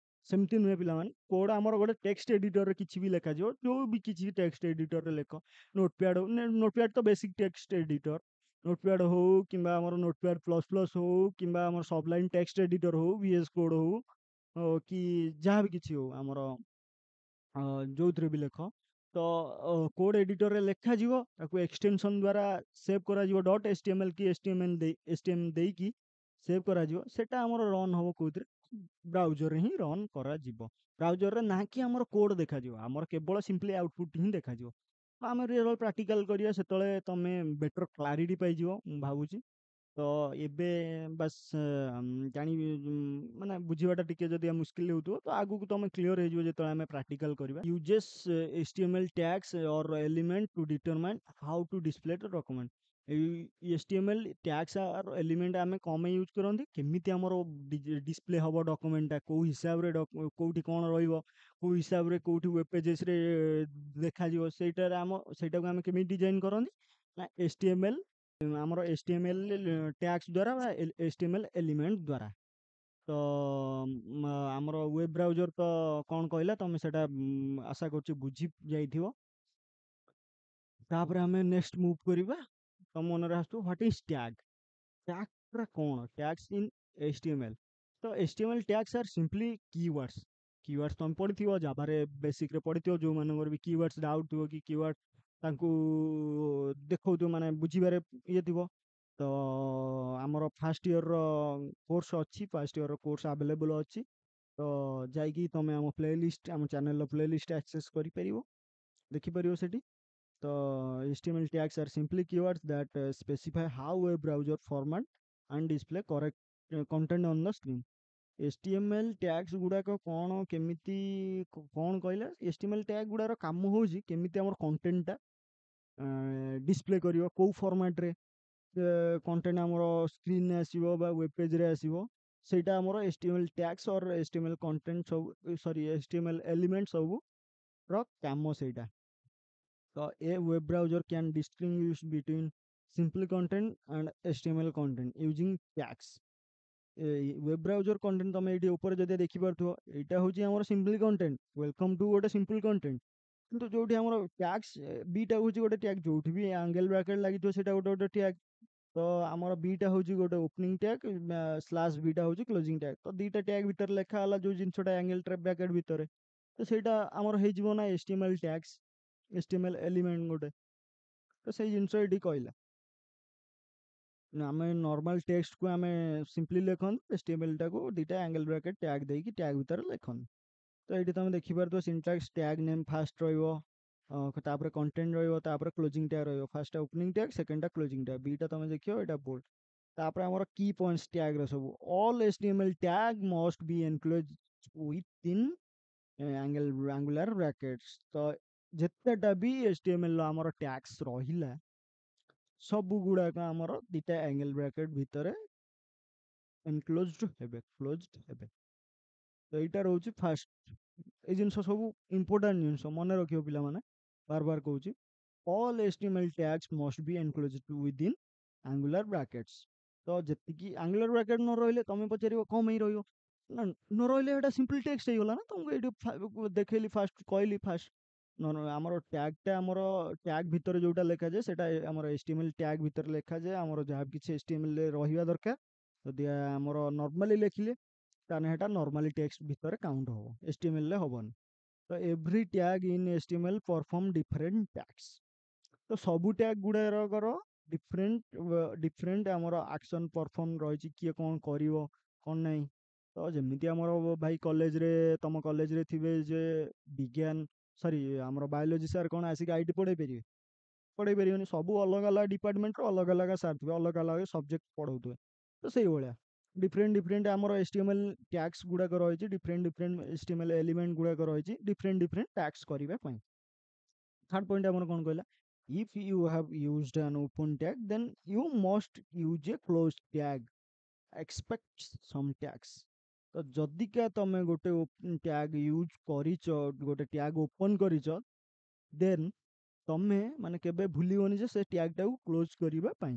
ସେମିତି ନୁହେଁ ପିଲାମାନେ। କୋଡ୍ ଆମର ଗୋଟେ ଟେକ୍ସଟ ଏଡିଟରରେ କିଛି ବି ଲେଖାଯିବ, ଯୋଉ ବି କିଛି ଟେକ୍ସଟ ଏଡିଟରରେ ଲେଖ। ନୋଟପ୍ୟାଡ୍ ହଉ, ନୋଟପ୍ୟାଡ୍ ତ ବେସିକ୍ ଟେକ୍ସଟ ଏଡିଟର। ନୋଟପ୍ୟାଡ୍ ହଉ, କିମ୍ବା ଆମର ନୋଟପ୍ୟାଡ୍ ପ୍ଲସ୍ ପ୍ଲସ୍ ହଉ, କିମ୍ବା ଆମର ସବଲାଇନ୍ ଟେକ୍ସଟ ଏଡିଟର ହଉ, VS କୋଡ୍ ହଉ, କି ଯାହା ବି କିଛି ହଉ, ଆମର ଯୋଉଥିରେ ବି ଲେଖ। ତ କୋଡ୍ ଏଡିଟରରେ ଲେଖାଯିବ, ତାକୁ ଏକ୍ସଟେନସନ୍ ଦ୍ୱାରା ସେଭ୍ କରାଯିବ, .html କି HTML ଦେଇକି ସେଭ୍ କରାଯିବ। ସେଟା ଆମର ରନ୍ ହେବ କୋଉଥିରେ, ବ୍ରାଉଜରରେ ହିଁ ରନ୍ କରାଯିବ। ବ୍ରାଉଜରରେ ନା କି ଆମର କୋଡ୍ ଦେଖାଯିବ, ଆମର କେବଳ ସିମ୍ପଲି ଆଉଟପୁଟ୍ ହିଁ ଦେଖାଯିବ। ତ ଆମେ ରିଅଲ୍ ପ୍ରାକ୍ଟିକାଲ କରିବା, ସେତେବେଳେ ତମେ ବେଟର କ୍ଲାରିଟି ପାଇଯିବ ମୁଁ ଭାବୁଛି। ତ ଏବେ ବାସ୍ ଜାଣିବି, ମାନେ ବୁଝିବାଟା ଟିକେ ଯଦି ମୁସ୍କିଲ ହେଉଥିବ, ତ ଆଗକୁ ତମେ କ୍ଲିୟର ହେଇଯିବ ଯେତେବେଳେ ଆମେ ପ୍ରାକ୍ଟିକାଲ କରିବା। Uses HTML tags or element to determine how to display the document। ଏଇ HTML tags আর element ଆମେ କ'ଣ ପାଇଁ ୟୁଜ୍ କରନ୍ତି, କେମିତି ଆମର ଡିସପ୍ଲେ ହେବ ଡକୁମେଣ୍ଟଟା, କେଉଁ ହିସାବରେ କେଉଁଠି କ'ଣ ରହିବ, କେଉଁ ହିସାବରେ କେଉଁଠି ୱେବ୍ ପେଜେସ୍ରେ ଦେଖାଯିବ, ସେଇଟାକୁ ଆମେ କେମିତି ଡିଜାଇନ୍ କରନ୍ତି ନା HTML, ଆମର HTML ଟ୍ୟାଗ୍ସ ଦ୍ୱାରା ବା HTML ଏଲିମେଣ୍ଟ ଦ୍ୱାରା। ତ ଆମର ୱେବ୍ ବ୍ରାଉଜର ତ କ'ଣ କହିଲା ତମେ ସେଟା ଆଶା କରୁଛି ବୁଝି ଯାଇଥିବ। ତାପରେ ଆମେ ନେକ୍ସଟ ମୁଭ୍ କରିବା। ତମ ମନରେ ଆସୁଥିବ ହ୍ୱାଟ୍ ଇଜ୍ ଟ୍ୟାଗ୍। ଟ୍ୟାଗ୍ଟା କ'ଣ, ଟ୍ୟାଗ୍ସ ଇନ୍ HTML। ତ HTML tags are simply keywords ତମେ ପଢ଼ିଥିବ, ଜାଭାରେ ବେସିକ୍ରେ ପଢ଼ିଥିବ। ଯେଉଁମାନଙ୍କର ବି କିୱାର୍ଡସ୍ ଡାଉଟ୍ ଥିବ, କି କିୱାର୍ଡ ତାଙ୍କୁ ଦେଖାଉଥିବ, ମାନେ ବୁଝିବାରେ ଇଏ ଥିବ। ତ ଆମର ଫାର୍ଷ୍ଟ ଇୟର୍ର କୋର୍ସ ଅଛି, ଫାର୍ଷ୍ଟ ଇୟର୍ର କୋର୍ସ ଆଭେଲେବୁଲ୍ ଅଛି। ତ ଯାଇକି ତମେ ଆମ ପ୍ଲେଲିଷ୍ଟ, ଆମ ଚ୍ୟାନେଲ୍ର ପ୍ଲେଲିଷ୍ଟ ଆକ୍ସେସ୍ କରିପାରିବ, ଦେଖିପାରିବ ସେଠି। ତ HTML tags are simply keywords that specify how a browser format and display correct content on the screen। HTML ଟ୍ୟାଗ୍ସ ଗୁଡ଼ାକ କ'ଣ କେମିତି କ'ଣ କହିଲେ HTML ଟ୍ୟାଗ୍ ଗୁଡ଼ାର କାମ ହେଉଛି କେମିତି ଆମର କଣ୍ଟେଣ୍ଟଟା ଡିସପ୍ଲେ କରିବ କେଉଁ ଫର୍ମାଟ୍ରେ କଣ୍ଟେଣ୍ଟ ଆମର ସ୍କ୍ରିନ୍ରେ ଆସିବ ବା ୱେବ୍ ପେଜ୍ରେ ଆସିବ ସେଇଟା ଆମର HTML ଟ୍ୟାଗ୍ସ ଅର୍ HTML କଣ୍ଟେଣ୍ଟ ସବୁ ସରି HTML ଏଲିମେଣ୍ଟ ସବୁର କାମ ସେଇଟା। ତ a web browser can distinguish between simple content and HTML content using tags। Web browser content ତମେ ଏଇଠି ଉପରେ ଯଦି ଦେଖିପାରୁଥିବ ଏଇଟା ହେଉଛି ଆମର ସିମ୍ପଲି କଣ୍ଟେଣ୍ଟ ୱେଲକମ୍ ଟୁ ଗୋଟେ ସିମ୍ପଲ କଣ୍ଟେଣ୍ଟ। କିନ୍ତୁ ଯୋଉଠି ଆମର ଟ୍ୟାଗ୍ସ ବିଟା ହେଉଛି ଗୋଟେ ଟ୍ୟାଗ୍ ଯୋଉଠି ବି ଆଙ୍ଗେଲ ବ୍ରାକେଟ ଲାଗିଥିବ ସେଇଟା ଗୋଟେ ଗୋଟେ ଟ୍ୟାଗ୍। ତ ଆମର ବିଟା ହେଉଛି ଗୋଟେ ଓପନିଂ ଟ୍ୟାଗ୍ ସ୍ଲାସ୍ ବିଟା ହେଉଛି କ୍ଲୋଜିଂ ଟ୍ୟାଗ୍। ତ ଦିଟା ଟ୍ୟାଗ୍ ଭିତରେ ଲେଖା ହେଲା ଯୋଉ ଜିନିଷଟା ଆଙ୍ଗେଲ ବ୍ରାକେଟ ଭିତରେ ତ ସେଇଟା ଆମର ହେଇଯିବ ନା HTML ଟ୍ୟାଗ୍ସ HTML ଏଲିମେଣ୍ଟ ଗୋଟେ। ତ ସେଇ ଜିନିଷ ଏଠି କହିଲା ଆମେ ନର୍ମାଲ ଟେକ୍ସଟକୁ ଆମେ ସିମ୍ପଲି ଲେଖନ୍ତୁ HTML ଟାକୁ ଦୁଇଟା ଆଙ୍ଗେଲ ବ୍ରାକେଟ ଟ୍ୟାଗ୍ ଦେଇକି ଟ୍ୟାଗ୍ ଭିତରେ ଲେଖନ୍ତୁ। ତ ଏଇଠି ତମେ ଦେଖିପାରୁଥିବ ସିଣ୍ଟାକ୍ସ ଟ୍ୟାଗ୍ ନେମ୍ ଫାଷ୍ଟ ରହିବ ତାପରେ କଣ୍ଟେଣ୍ଟ ରହିବ ତାପରେ କ୍ଲୋଜିଂ ଟ୍ୟାଗ୍ ରହିବ ଫାର୍ଷ୍ଟଟା ଓପନିଂ ଟ୍ୟାଗ୍ ସେକେଣ୍ଡଟା କ୍ଲୋଜିଂ ଟ୍ୟାଗ୍ ବିଟା ତମେ ଦେଖିବ ଏଇଟା ବୋଲ୍ଡ। ତାପରେ ଆମର କି ପଏଣ୍ଟସ୍ ଟ୍ୟାଗ୍ର ସବୁ ଅଲ୍ HTML ଟ୍ୟାଗ୍ ମଷ୍ଟ ବି ଏନକ୍ଲୋଜ୍ ୱିଥିନ୍ ଆଙ୍ଗୁଲାର ବ୍ରାକେଟ୍ସ। ତ ଯେତେଟା ବି HTML ର ଆମର ଟ୍ୟାଗ୍ସ ରହିଲା ସବୁ ଗୁଡ଼ାକ ଆମର ଦୁଇଟା ଆଙ୍ଗେଲ ବ୍ରାକେଟ ଭିତରେ ଏନକ୍ଲୋଜ୍ଡ ହେବେ କ୍ଲୋଜ୍ଡ ହେବେ। ତ ଏଇଟା ରହୁଛି ଫାଷ୍ଟ এই ଜିନିଷ ସବୁ ଇମ୍ପୋର୍ଟାଣ୍ଟ ଜିନିଷ ମନେ ରଖିବ ପିଲାମାନେ ବାର କହୁଛି all HTML tags must be enclosed within angular brackets। ତ ଯେତିକି ଆଙ୍ଗୁଲାର ବ୍ରାକେଟ ନ ରହିଲେ ତମେ ପଚାରିବ କ'ଣ ପାଇଁ ରହିବ ନା ନ ରହିଲେ ଏଇଟା ସିମ୍ପଲ ଟେକ୍ସଟ ହେଇଗଲା ନା ତମକୁ ଏଇଠି ଦେଖେଇଲି ଫାଷ୍ଟ କହିଲି ଫାଷ୍ଟ ଆମର ଟ୍ୟାଗ୍ଟା ଆମର ଟ୍ୟାଗ୍ ଭିତରେ ଯୋଉଟା ଲେଖାଯାଏ ସେଟା ଆମର HTML ଟ୍ୟାଗ୍ ଭିତରେ ଲେଖାଯାଏ ଆମର ଯାହା କିଛି HTML ରେ ରହିବା ଦରକାର। ଯଦି ଆମର ନର୍ମାଲି ଲେଖିଲେ ତାହେଲେ ସେଟା ନର୍ମାଲି ଟେକ୍ସଟ ଭିତରେ କାଉଣ୍ଟ ହବ HTML ରେ ହବନି। ତ every tag in HTML perform different tax. ତ ସବୁ ଟ୍ୟାଗ୍ ଗୁଡ଼ାକର ଡିଫରେଣ୍ଟ ଆମର ଆକ୍ସନ ପରଫର୍ମ ରହିଛି କିଏ କ'ଣ କରିବ କ'ଣ ନାହିଁ। ତ ଯେମିତି ଆମର ଭାଇ କଲେଜରେ ତମ କଲେଜରେ ଥିବେ ଯେ ବିଜ୍ଞାନ ସରି ଆମର ବାୟୋଲୋଜି ସାର୍ କ'ଣ ଆସିକି IT ପଢ଼େଇ ପାରିବେ ପଢ଼େଇ ପାରିବେନି ସବୁ ଅଲଗା ଅଲଗା ଡିପାର୍ଟମେଣ୍ଟର ଅଲଗା ଅଲଗା ସାର୍ ଥିବେ ଅଲଗା ଅଲଗା ସବଜେକ୍ଟ ପଢ଼ଉଥିବେ। ତ ସେଇଭଳିଆ ଡିଫରେଣ୍ଟ ଆମର HTML ଟ୍ୟାଗ୍ସ ଗୁଡ଼ାକ ରହିଛି ଡିଫରେଣ୍ଟ HTML ଏଲିମେଣ୍ଟ ଗୁଡ଼ାକ ରହିଛି ଡିଫରେଣ୍ଟ ଟ୍ୟାଗ୍ସ କରିବା ପାଇଁ। ଥାର୍ଡ ପଏଣ୍ଟ ଆମର କ'ଣ କହିଲା if you have used an open tag then you must use a closed tag expect some tags। ତ ଯଦିକା ତମେ ଗୋଟେ ଟ୍ୟାଗ୍ ୟୁଜ୍ କରିଛ ଗୋଟେ ଟ୍ୟାଗ୍ ଓପନ୍ କରିଛ ଦେନ୍ ତମେ ମାନେ କେବେ ଭୁଲିବନି ଯେ ସେ ଟ୍ୟାଗ୍ଟାକୁ କ୍ଲୋଜ୍ କରିବା ପାଇଁ।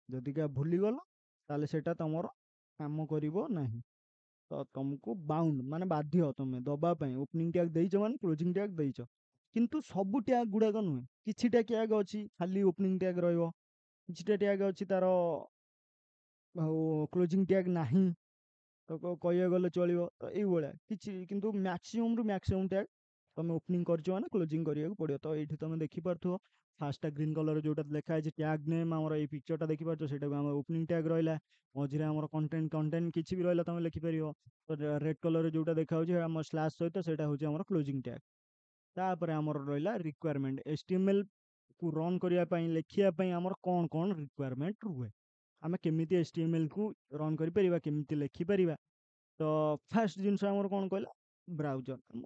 ଯଦିକା ଭୁଲିଗଲ ତାହେଲେ ସେଟା ତମର କାମ କରିବ ନାହିଁ। ତ ତମକୁ ବାଉଣ୍ଡ ମାନେ ବାଧ୍ୟ ତମେ ଦବା ପାଇଁ ଓପନିଂ ଟ୍ୟାଗ୍ ଦେଇଛ ମାନେ କ୍ଲୋଜିଂ ଟ୍ୟାଗ୍ ଦେଇଛ। କିନ୍ତୁ ସବୁ ଟ୍ୟାଗ୍ ଗୁଡ଼ାକ ନୁହେଁ କିଛିଟା ଟ୍ୟାଗ୍ ଅଛି ଖାଲି ଓପନିଂ ଟ୍ୟାଗ୍ ରହିବ କିଛିଟା ଟ୍ୟାଗ୍ ଅଛି ତାର ଆଉ କ୍ଲୋଜିଂ ଟ୍ୟାଗ୍ ନାହିଁ ତ କହିବାକୁ ଗଲେ ଚଳିବ। ତ ଏଇଭଳିଆ କିଛି କିନ୍ତୁ ମ୍ୟାକ୍ସିମମ୍ ଟ୍ୟାଗ୍ ତମେ ଓପନିଂ କରିଛ ମାନେ କ୍ଲୋଜିଂ କରିବାକୁ ପଡ଼ିବ। ତ ଏଇଠି ତମେ ଦେଖିପାରୁଥିବ ଫାର୍ଷ୍ଟଟା ଗ୍ରୀନ୍ କଲର ଯୋଉଟା ଲେଖା ହେଇଛି ଟ୍ୟାଗ୍ ନେମ୍ ଆମର ଏଇ ପିକ୍ଚରଟା ଦେଖିପାରୁଛ ସେଇଟାକୁ ଆମର ଓପନିଂ ଟ୍ୟାଗ୍ ରହିଲା ମଝିରେ ଆମର କଣ୍ଟେଣ୍ଟ କିଛି ବି ରହିଲା ତମେ ଲେଖିପାରିବ। ତ ରେଡ୍ କଲରରେ ଯୋଉଟା ଦେଖାଯାଉଛି ଆମ ସ୍ଲାସ୍ ସହିତ ସେଇଟା ହେଉଛି ଆମର କ୍ଲୋଜିଂ ଟ୍ୟାଗ୍। ତାପରେ ଆମର ରହିଲା ରିକ୍ୱାରମେଣ୍ଟ HTML କୁ ରନ୍ କରିବା ପାଇଁ ଲେଖିବା ପାଇଁ ଆମର କ'ଣ ରିକ୍ୱାରମେଣ୍ଟ ରୁହେ ଆମେ କେମିତି HTML କୁ ରନ୍ କରିପାରିବା କେମିତି ଲେଖିପାରିବା। ତ ଫାର୍ଷ୍ଟ ଜିନିଷ ଆମର କ'ଣ କହିଲା ବ୍ରାଉଜର ଆମ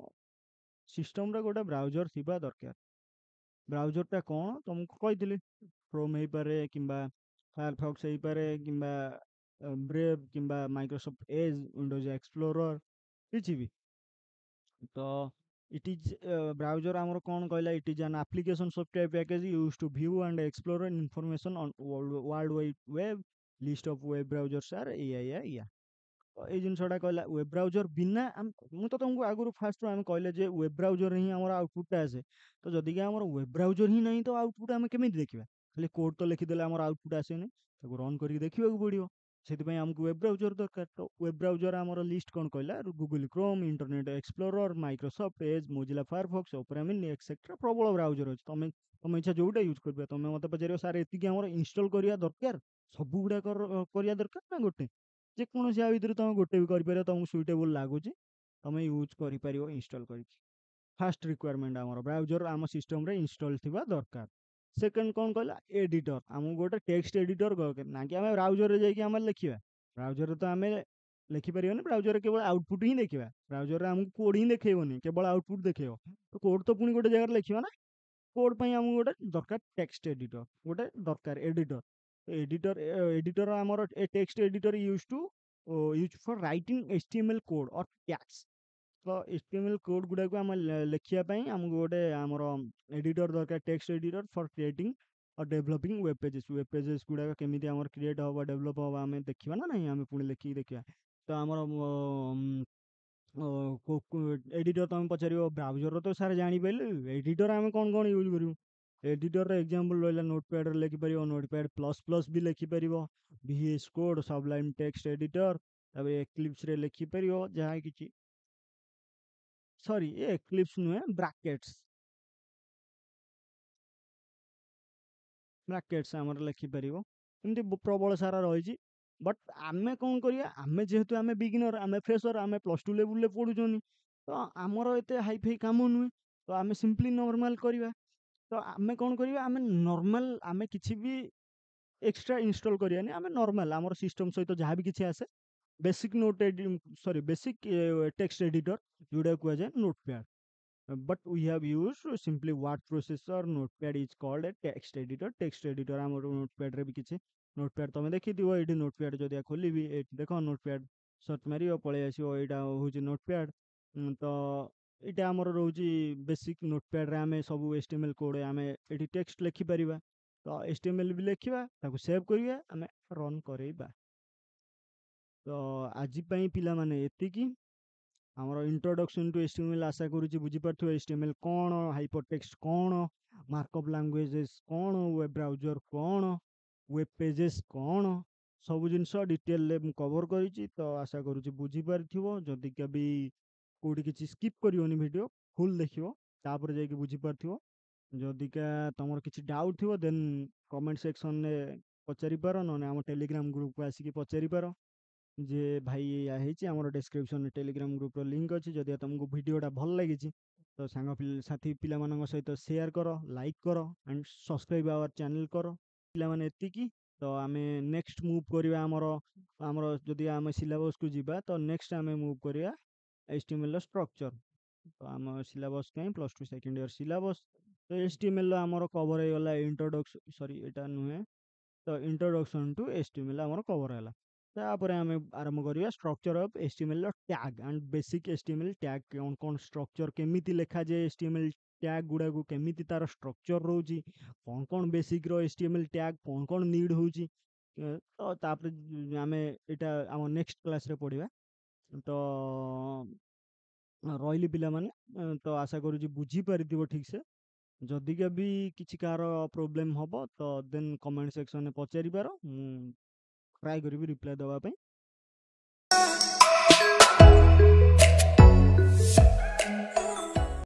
ସିଷ୍ଟମରେ ଗୋଟେ ବ୍ରାଉଜର ଥିବା ଦରକାର। ବ୍ରାଉଜରଟା କ'ଣ ତମକୁ କହିଥିଲି କ୍ରୋମ୍ ହେଇପାରେ କିମ୍ବା ଫାୟାରଫକ୍ସ ହେଇପାରେ କିମ୍ବା ବ୍ରେଭ୍ କିମ୍ବା ମାଇକ୍ରୋସଫ୍ଟ ଏଜ୍ ୱିଣ୍ଡୋଜ୍ ଏକ୍ସପ୍ଲୋରର କିଛି ବି। ତ it is browser ଆମର କ'ଣ କହିଲା it is an application software package used to view and explore information on world wide web list of web browsers are ଏଇଆ। ତ ଏଇ ଜିନିଷଟା କହିଲା ୱେବ୍ ବ୍ରାଉଜର ବିନା ମୁଁ ତ ତମକୁ ଆଗରୁ ଫାଷ୍ଟରୁ ଆମେ କହିଲେ ଯେ ୱେବ୍ ବ୍ରାଉଜର ହିଁ ଆମର ଆଉଟପୁଟଟା ଆସେ। ତ ଯଦିକି ଆମର ୱେବ୍ ବ୍ରାଉଜର ହିଁ ନାହିଁ ତ ଆଉଟପୁଟ ଆମେ କେମିତି ଦେଖିବା ଖାଲି କୋଡ୍ ତ ଲେଖିଦେଲେ ଆମର ଆଉଟପୁଟ ଆସେନି ତାକୁ ରନ୍ କରିକି ଦେଖିବାକୁ ପଡ଼ିବ। ସେଥିପାଇଁ ଆମକୁ ୱେବ୍ ବ୍ରାଉଜର ଦରକାର। ତ ୱେବ୍ ବ୍ରାଉଜର ଆମର ଲିଷ୍ଟ କ'ଣ କହିଲା Google chrome internet Explorer Microsoft age Mozilla Firefox opera mini etcetera ପ୍ରବଳ ବ୍ରାଉଜର ଅଛି ତମ ଇଚ୍ଛା ଯୋଉଟା ୟୁଜ୍ କରିପାରିବ। ତମେ ମତେ ପଚାରିବ ସାର୍ ଏତିକି ଆମର ଇନଷ୍ଟଲ୍ କରିବା ଦରକାର ସବୁ ଗୁଡ଼ାକ କରିବା ଦରକାର ନା ଗୋଟେ ଯେକୌଣସି ଆ ଭିତରେ ତମେ ଗୋଟେ ବି କରିପାରିବ ତମକୁ ସୁଇଟେବୁଲ୍ ଲାଗୁଛି ତମେ ୟୁଜ୍ କରିପାରିବ ଇନଷ୍ଟଲ୍ କରିକି। ଫାର୍ଷ୍ଟ ରିକ୍ୱାରମେଣ୍ଟ ଆମର ବ୍ରାଉଜର ଆମ ସିଷ୍ଟମରେ ଇନଷ୍ଟଲ୍ ଥିବା ଦରକାର। ସେକେଣ୍ଡ କ'ଣ କହିଲା ଏଡିଟର ଆମକୁ ଗୋଟେ ଟେକ୍ସଟ ଏଡିଟର ଦରକାର ନା କି ଆମେ ବ୍ରାଉଜରରେ ଯାଇକି ଆମେ ଲେଖିବା ବ୍ରାଉଜରରେ ତ ଆମେ ଲେଖିପାରିବାନି, ବ୍ରାଉଜରରେ କେବଳ ଆଉଟପୁଟ୍ ହିଁ ଦେଖିବା। ବ୍ରାଉଜରରେ ଆମକୁ କୋଡ୍ ହିଁ ଦେଖେଇବନି, କେବଳ ଆଉଟପୁଟ୍ ଦେଖେଇବ। ତ କୋଡ୍ ତ ପୁଣି ଗୋଟେ ଜାଗାରେ ଲେଖିବା ନା। କୋଡ୍ ପାଇଁ ଆମକୁ ଗୋଟେ ଦରକାର ଟେକ୍ସଟ ଏଡିଟର, ଗୋଟେ ଦରକାର ଏଡିଟର। ଏଡିଟର ଆମର text editor use for writing HTML code or tags. ତ HTML କୋଡ୍ ଗୁଡାକୁ ଆମେ ଲେଖିବା ପାଇଁ ଆମକୁ ଗୋଟେ ଆମର ଏଡିଟର ଦରକାର, ଟେକ୍ସଟ ଏଡିଟର ଫର୍ କ୍ରିଏଟିଂ ଆଉ ଡେଭଲପିଂ ୱେବ୍ ପେଜେସ୍ ଗୁଡାକ କେମିତି ଆମର କ୍ରିଏଟ୍ ହବ, ଡେଭଲପ ହବ ଆମେ ଦେଖିବା ନା ନାହିଁ, ଆମେ ପୁଣି ଲେଖିକି ଦେଖିବା। ତ ଆମର ଏଡିଟର ତମେ ପଚାରିବ, ବ୍ରାଉଜର ତ ସାର୍ ଜାଣିପାରିଲେ, ଏଡିଟର ଆମେ କ'ଣ କ'ଣ ୟୁଜ୍ କରିବୁ? ଏଡିଟରର ଏକ୍ଜାମ୍ପଲ ରହିଲା, ନୋଟପ୍ୟାଡରେ ଲେଖିପାରିବ, ନୋଟପ୍ୟାଡ ପ୍ଲସ୍ ପ୍ଲସ୍ ବି ଲେଖିପାରିବ, VS କୋଡ୍, ସବଲାଇମ୍ ଟେକ୍ସଟ ଏଡିଟର, ତାପରେ ଏକ୍ଲିପ୍ସରେ ଲେଖିପାରିବ ଯାହା କିଛି। ସରି, ଏ ଏକ୍ଲିପ୍ସ ନୁହେଁ, ବ୍ରାକେଟ୍ସ ଆମର ଲେଖିପାରିବ। ଏମିତି ପ୍ରବଳ ସାରା ରହିଛି। ବଟ୍ ଆମେ କ'ଣ କରିବା, ଆମେ ଯେହେତୁ ଆମେ ବିଗିନର, ଆମେ ଫ୍ରେଶର, ଆମେ +2 ଲେବୁଲରେ ପଢୁଛନ୍ତି, ତ ଆମର ଏତେ ହାଇଫାଇ କାମ ନୁହେଁ। ତ ଆମେ ସିମ୍ପଲି ନର୍ମାଲ କରିବା। ତ ଆମେ କ'ଣ କରିବା, ଆମେ ନର୍ମାଲ, ଆମେ କିଛି ବି ଏକ୍ସଟ୍ରା ଇନଷ୍ଟଲ୍ କରିବାନି, ଆମେ ନର୍ମାଲ ଆମର ସିଷ୍ଟମ୍ ସହିତ ଯାହା ବି କିଛି ଆସେ, ବେସିକ୍ ଟେକ୍ସଟ ଏଡିଟର ଯୋଉଟା କୁହାଯାଏ ନୋଟପ୍ୟାଡ୍। But we have used simply word processor. Notepad is called a text editor. Text editor ଆମର notepad ରେ ବି କିଛି, notepad ତମେ ଦେଖିଥିବ, ଏଇଠି notepad ଯଦି ଖୋଲିବି, ଏଇଠି ଦେଖ notepad ସର୍ଚ୍ଚ ମାରିବ ପଳେଇ ଆସିବ, ଏଇଟା ହେଉଛି notepad। ତ ଏଇଟା ଆମର ରହୁଛି ବେସିକ୍। notepad ରେ ଆମେ ସବୁ HTML କୋଡ୍ ଆମେ ଏଠି ଟେକ୍ସଟ ଲେଖିପାରିବା। ତ HTML ବି ଲେଖିବା, ତାକୁ ସେଭ୍ କରିବା, ଆମେ ରନ୍ କରେଇବା। ତ ଆଜି ପାଇଁ ପିଲାମାନେ ଏତିକି। ଆମର ଇଣ୍ଟ୍ରୋଡକ୍ସନ୍ ଟୁ HTML ଆଶା କରୁଛି ବୁଝିପାରୁଥିବ। HTML କ'ଣ, ହାଇପରଟେକ୍ସଟ କ'ଣ, ମାର୍କଅପ୍ ଲାଙ୍ଗୁଏଜେସ୍ କ'ଣ, ୱେବ୍ ବ୍ରାଉଜର କ'ଣ, ୱେବ୍ ପେଜେସ୍ କ'ଣ, ସବୁ ଜିନିଷ ଡିଟେଲରେ ମୁଁ କଭର କରିଛି। ତ ଆଶା କରୁଛି ବୁଝିପାରିଥିବ। ଯଦି କେବେ କୋଉଠି କିଛି ସ୍କିପ୍ କରିବନି, ଭିଡ଼ିଓ ଫୁଲ୍ ଦେଖିବ, ତାପରେ ଯାଇକି ବୁଝିପାରୁଥିବ। ଯଦିକା ତମର କିଛି ଡାଉଟ୍ ଥିବ, ଦେନ୍ କମେଣ୍ଟ ସେକ୍ସନରେ ପଚାରିପାର, ନହେଲେ ଆମ ଟେଲିଗ୍ରାମ ଗ୍ରୁପକୁ ଆସିକି ପଚାରିପାର ଯେ ଭାଇ ଏଇଆ ହେଇଛି। ଆମର ଡେସ୍କ୍ରିପସନରେ ଟେଲିଗ୍ରାମ ଗ୍ରୁପର ଲିଙ୍କ୍ ଅଛି। ଯଦି ତମକୁ ଭିଡ଼ିଓଟା ଭଲ ଲାଗିଛି ତ ସାଥୀ ପିଲାମାନଙ୍କ ସହିତ ସେୟାର କର, ଲାଇକ୍ କର, ଆଣ୍ଡ ସବସ୍କ୍ରାଇବ୍ ଆୱାର ଚ୍ୟାନେଲ୍ କର। ପିଲାମାନେ ଏତିକି। ତ ଆମେ ନେକ୍ସଟ ମୁଭ୍ କରିବା, ଆମର ଯଦି ଆମେ ସିଲାବସ୍କୁ ଯିବା, ତ ନେକ୍ସଟ ଆମେ ମୁଭ୍ କରିବା HTML ର ଷ୍ଟ୍ରକ୍ଚର। ତ ଆମ ସିଲାବସ୍ ପାଇଁ +2 ସେକେଣ୍ଡ ଇୟର ସିଲାବସ୍। ତ HTML ଆମର କଭର ହେଇଗଲା, ଏଇଟା ନୁହେଁ, ତ ଇଣ୍ଟ୍ରୋଡକ୍ସନ୍ ଟୁ HTML ଆମର କଭର ହେଲା। ତାପରେ ଆମେ ଆରମ୍ଭ କରିବା ଷ୍ଟ୍ରକ୍ଚର ଅଫ୍ HTML ର tag and basic HTML tag. କ'ଣ କ'ଣ ଷ୍ଟ୍ରକ୍ଚର, କେମିତି ଲେଖାଯାଏ HTML ଟ୍ୟାଗ୍ ଗୁଡ଼ାକୁ, କେମିତି ତାର ଷ୍ଟ୍ରକ୍ଚର ରହୁଛି, କ'ଣ କ'ଣ ବେସିକ୍ର HTML ଟ୍ୟାଗ୍, କ'ଣ କ'ଣ ନିଡ୍ ହେଉଛି। ତ ତାପରେ ଆମେ ଏଇଟା ଆମ ନେକ୍ସଟ କ୍ଲାସ୍ରେ ପଢ଼ିବା। ତ ରହିଲି ପିଲାମାନେ। ତ ଆଶା କରୁଛି ବୁଝିପାରିଥିବ ଠିକ୍ ସେ। ଯଦିକା ବି କିଛି କାହାର ପ୍ରୋବ୍ଲେମ୍ ହବ, ତ ଦେନ୍ କମେଣ୍ଟ ସେକ୍ସନରେ ପଚାରିପାର, ମୁଁ ଟ୍ରାଏ କରିବି ରିପ୍ଲାଏ ଦେବା ପାଇଁ।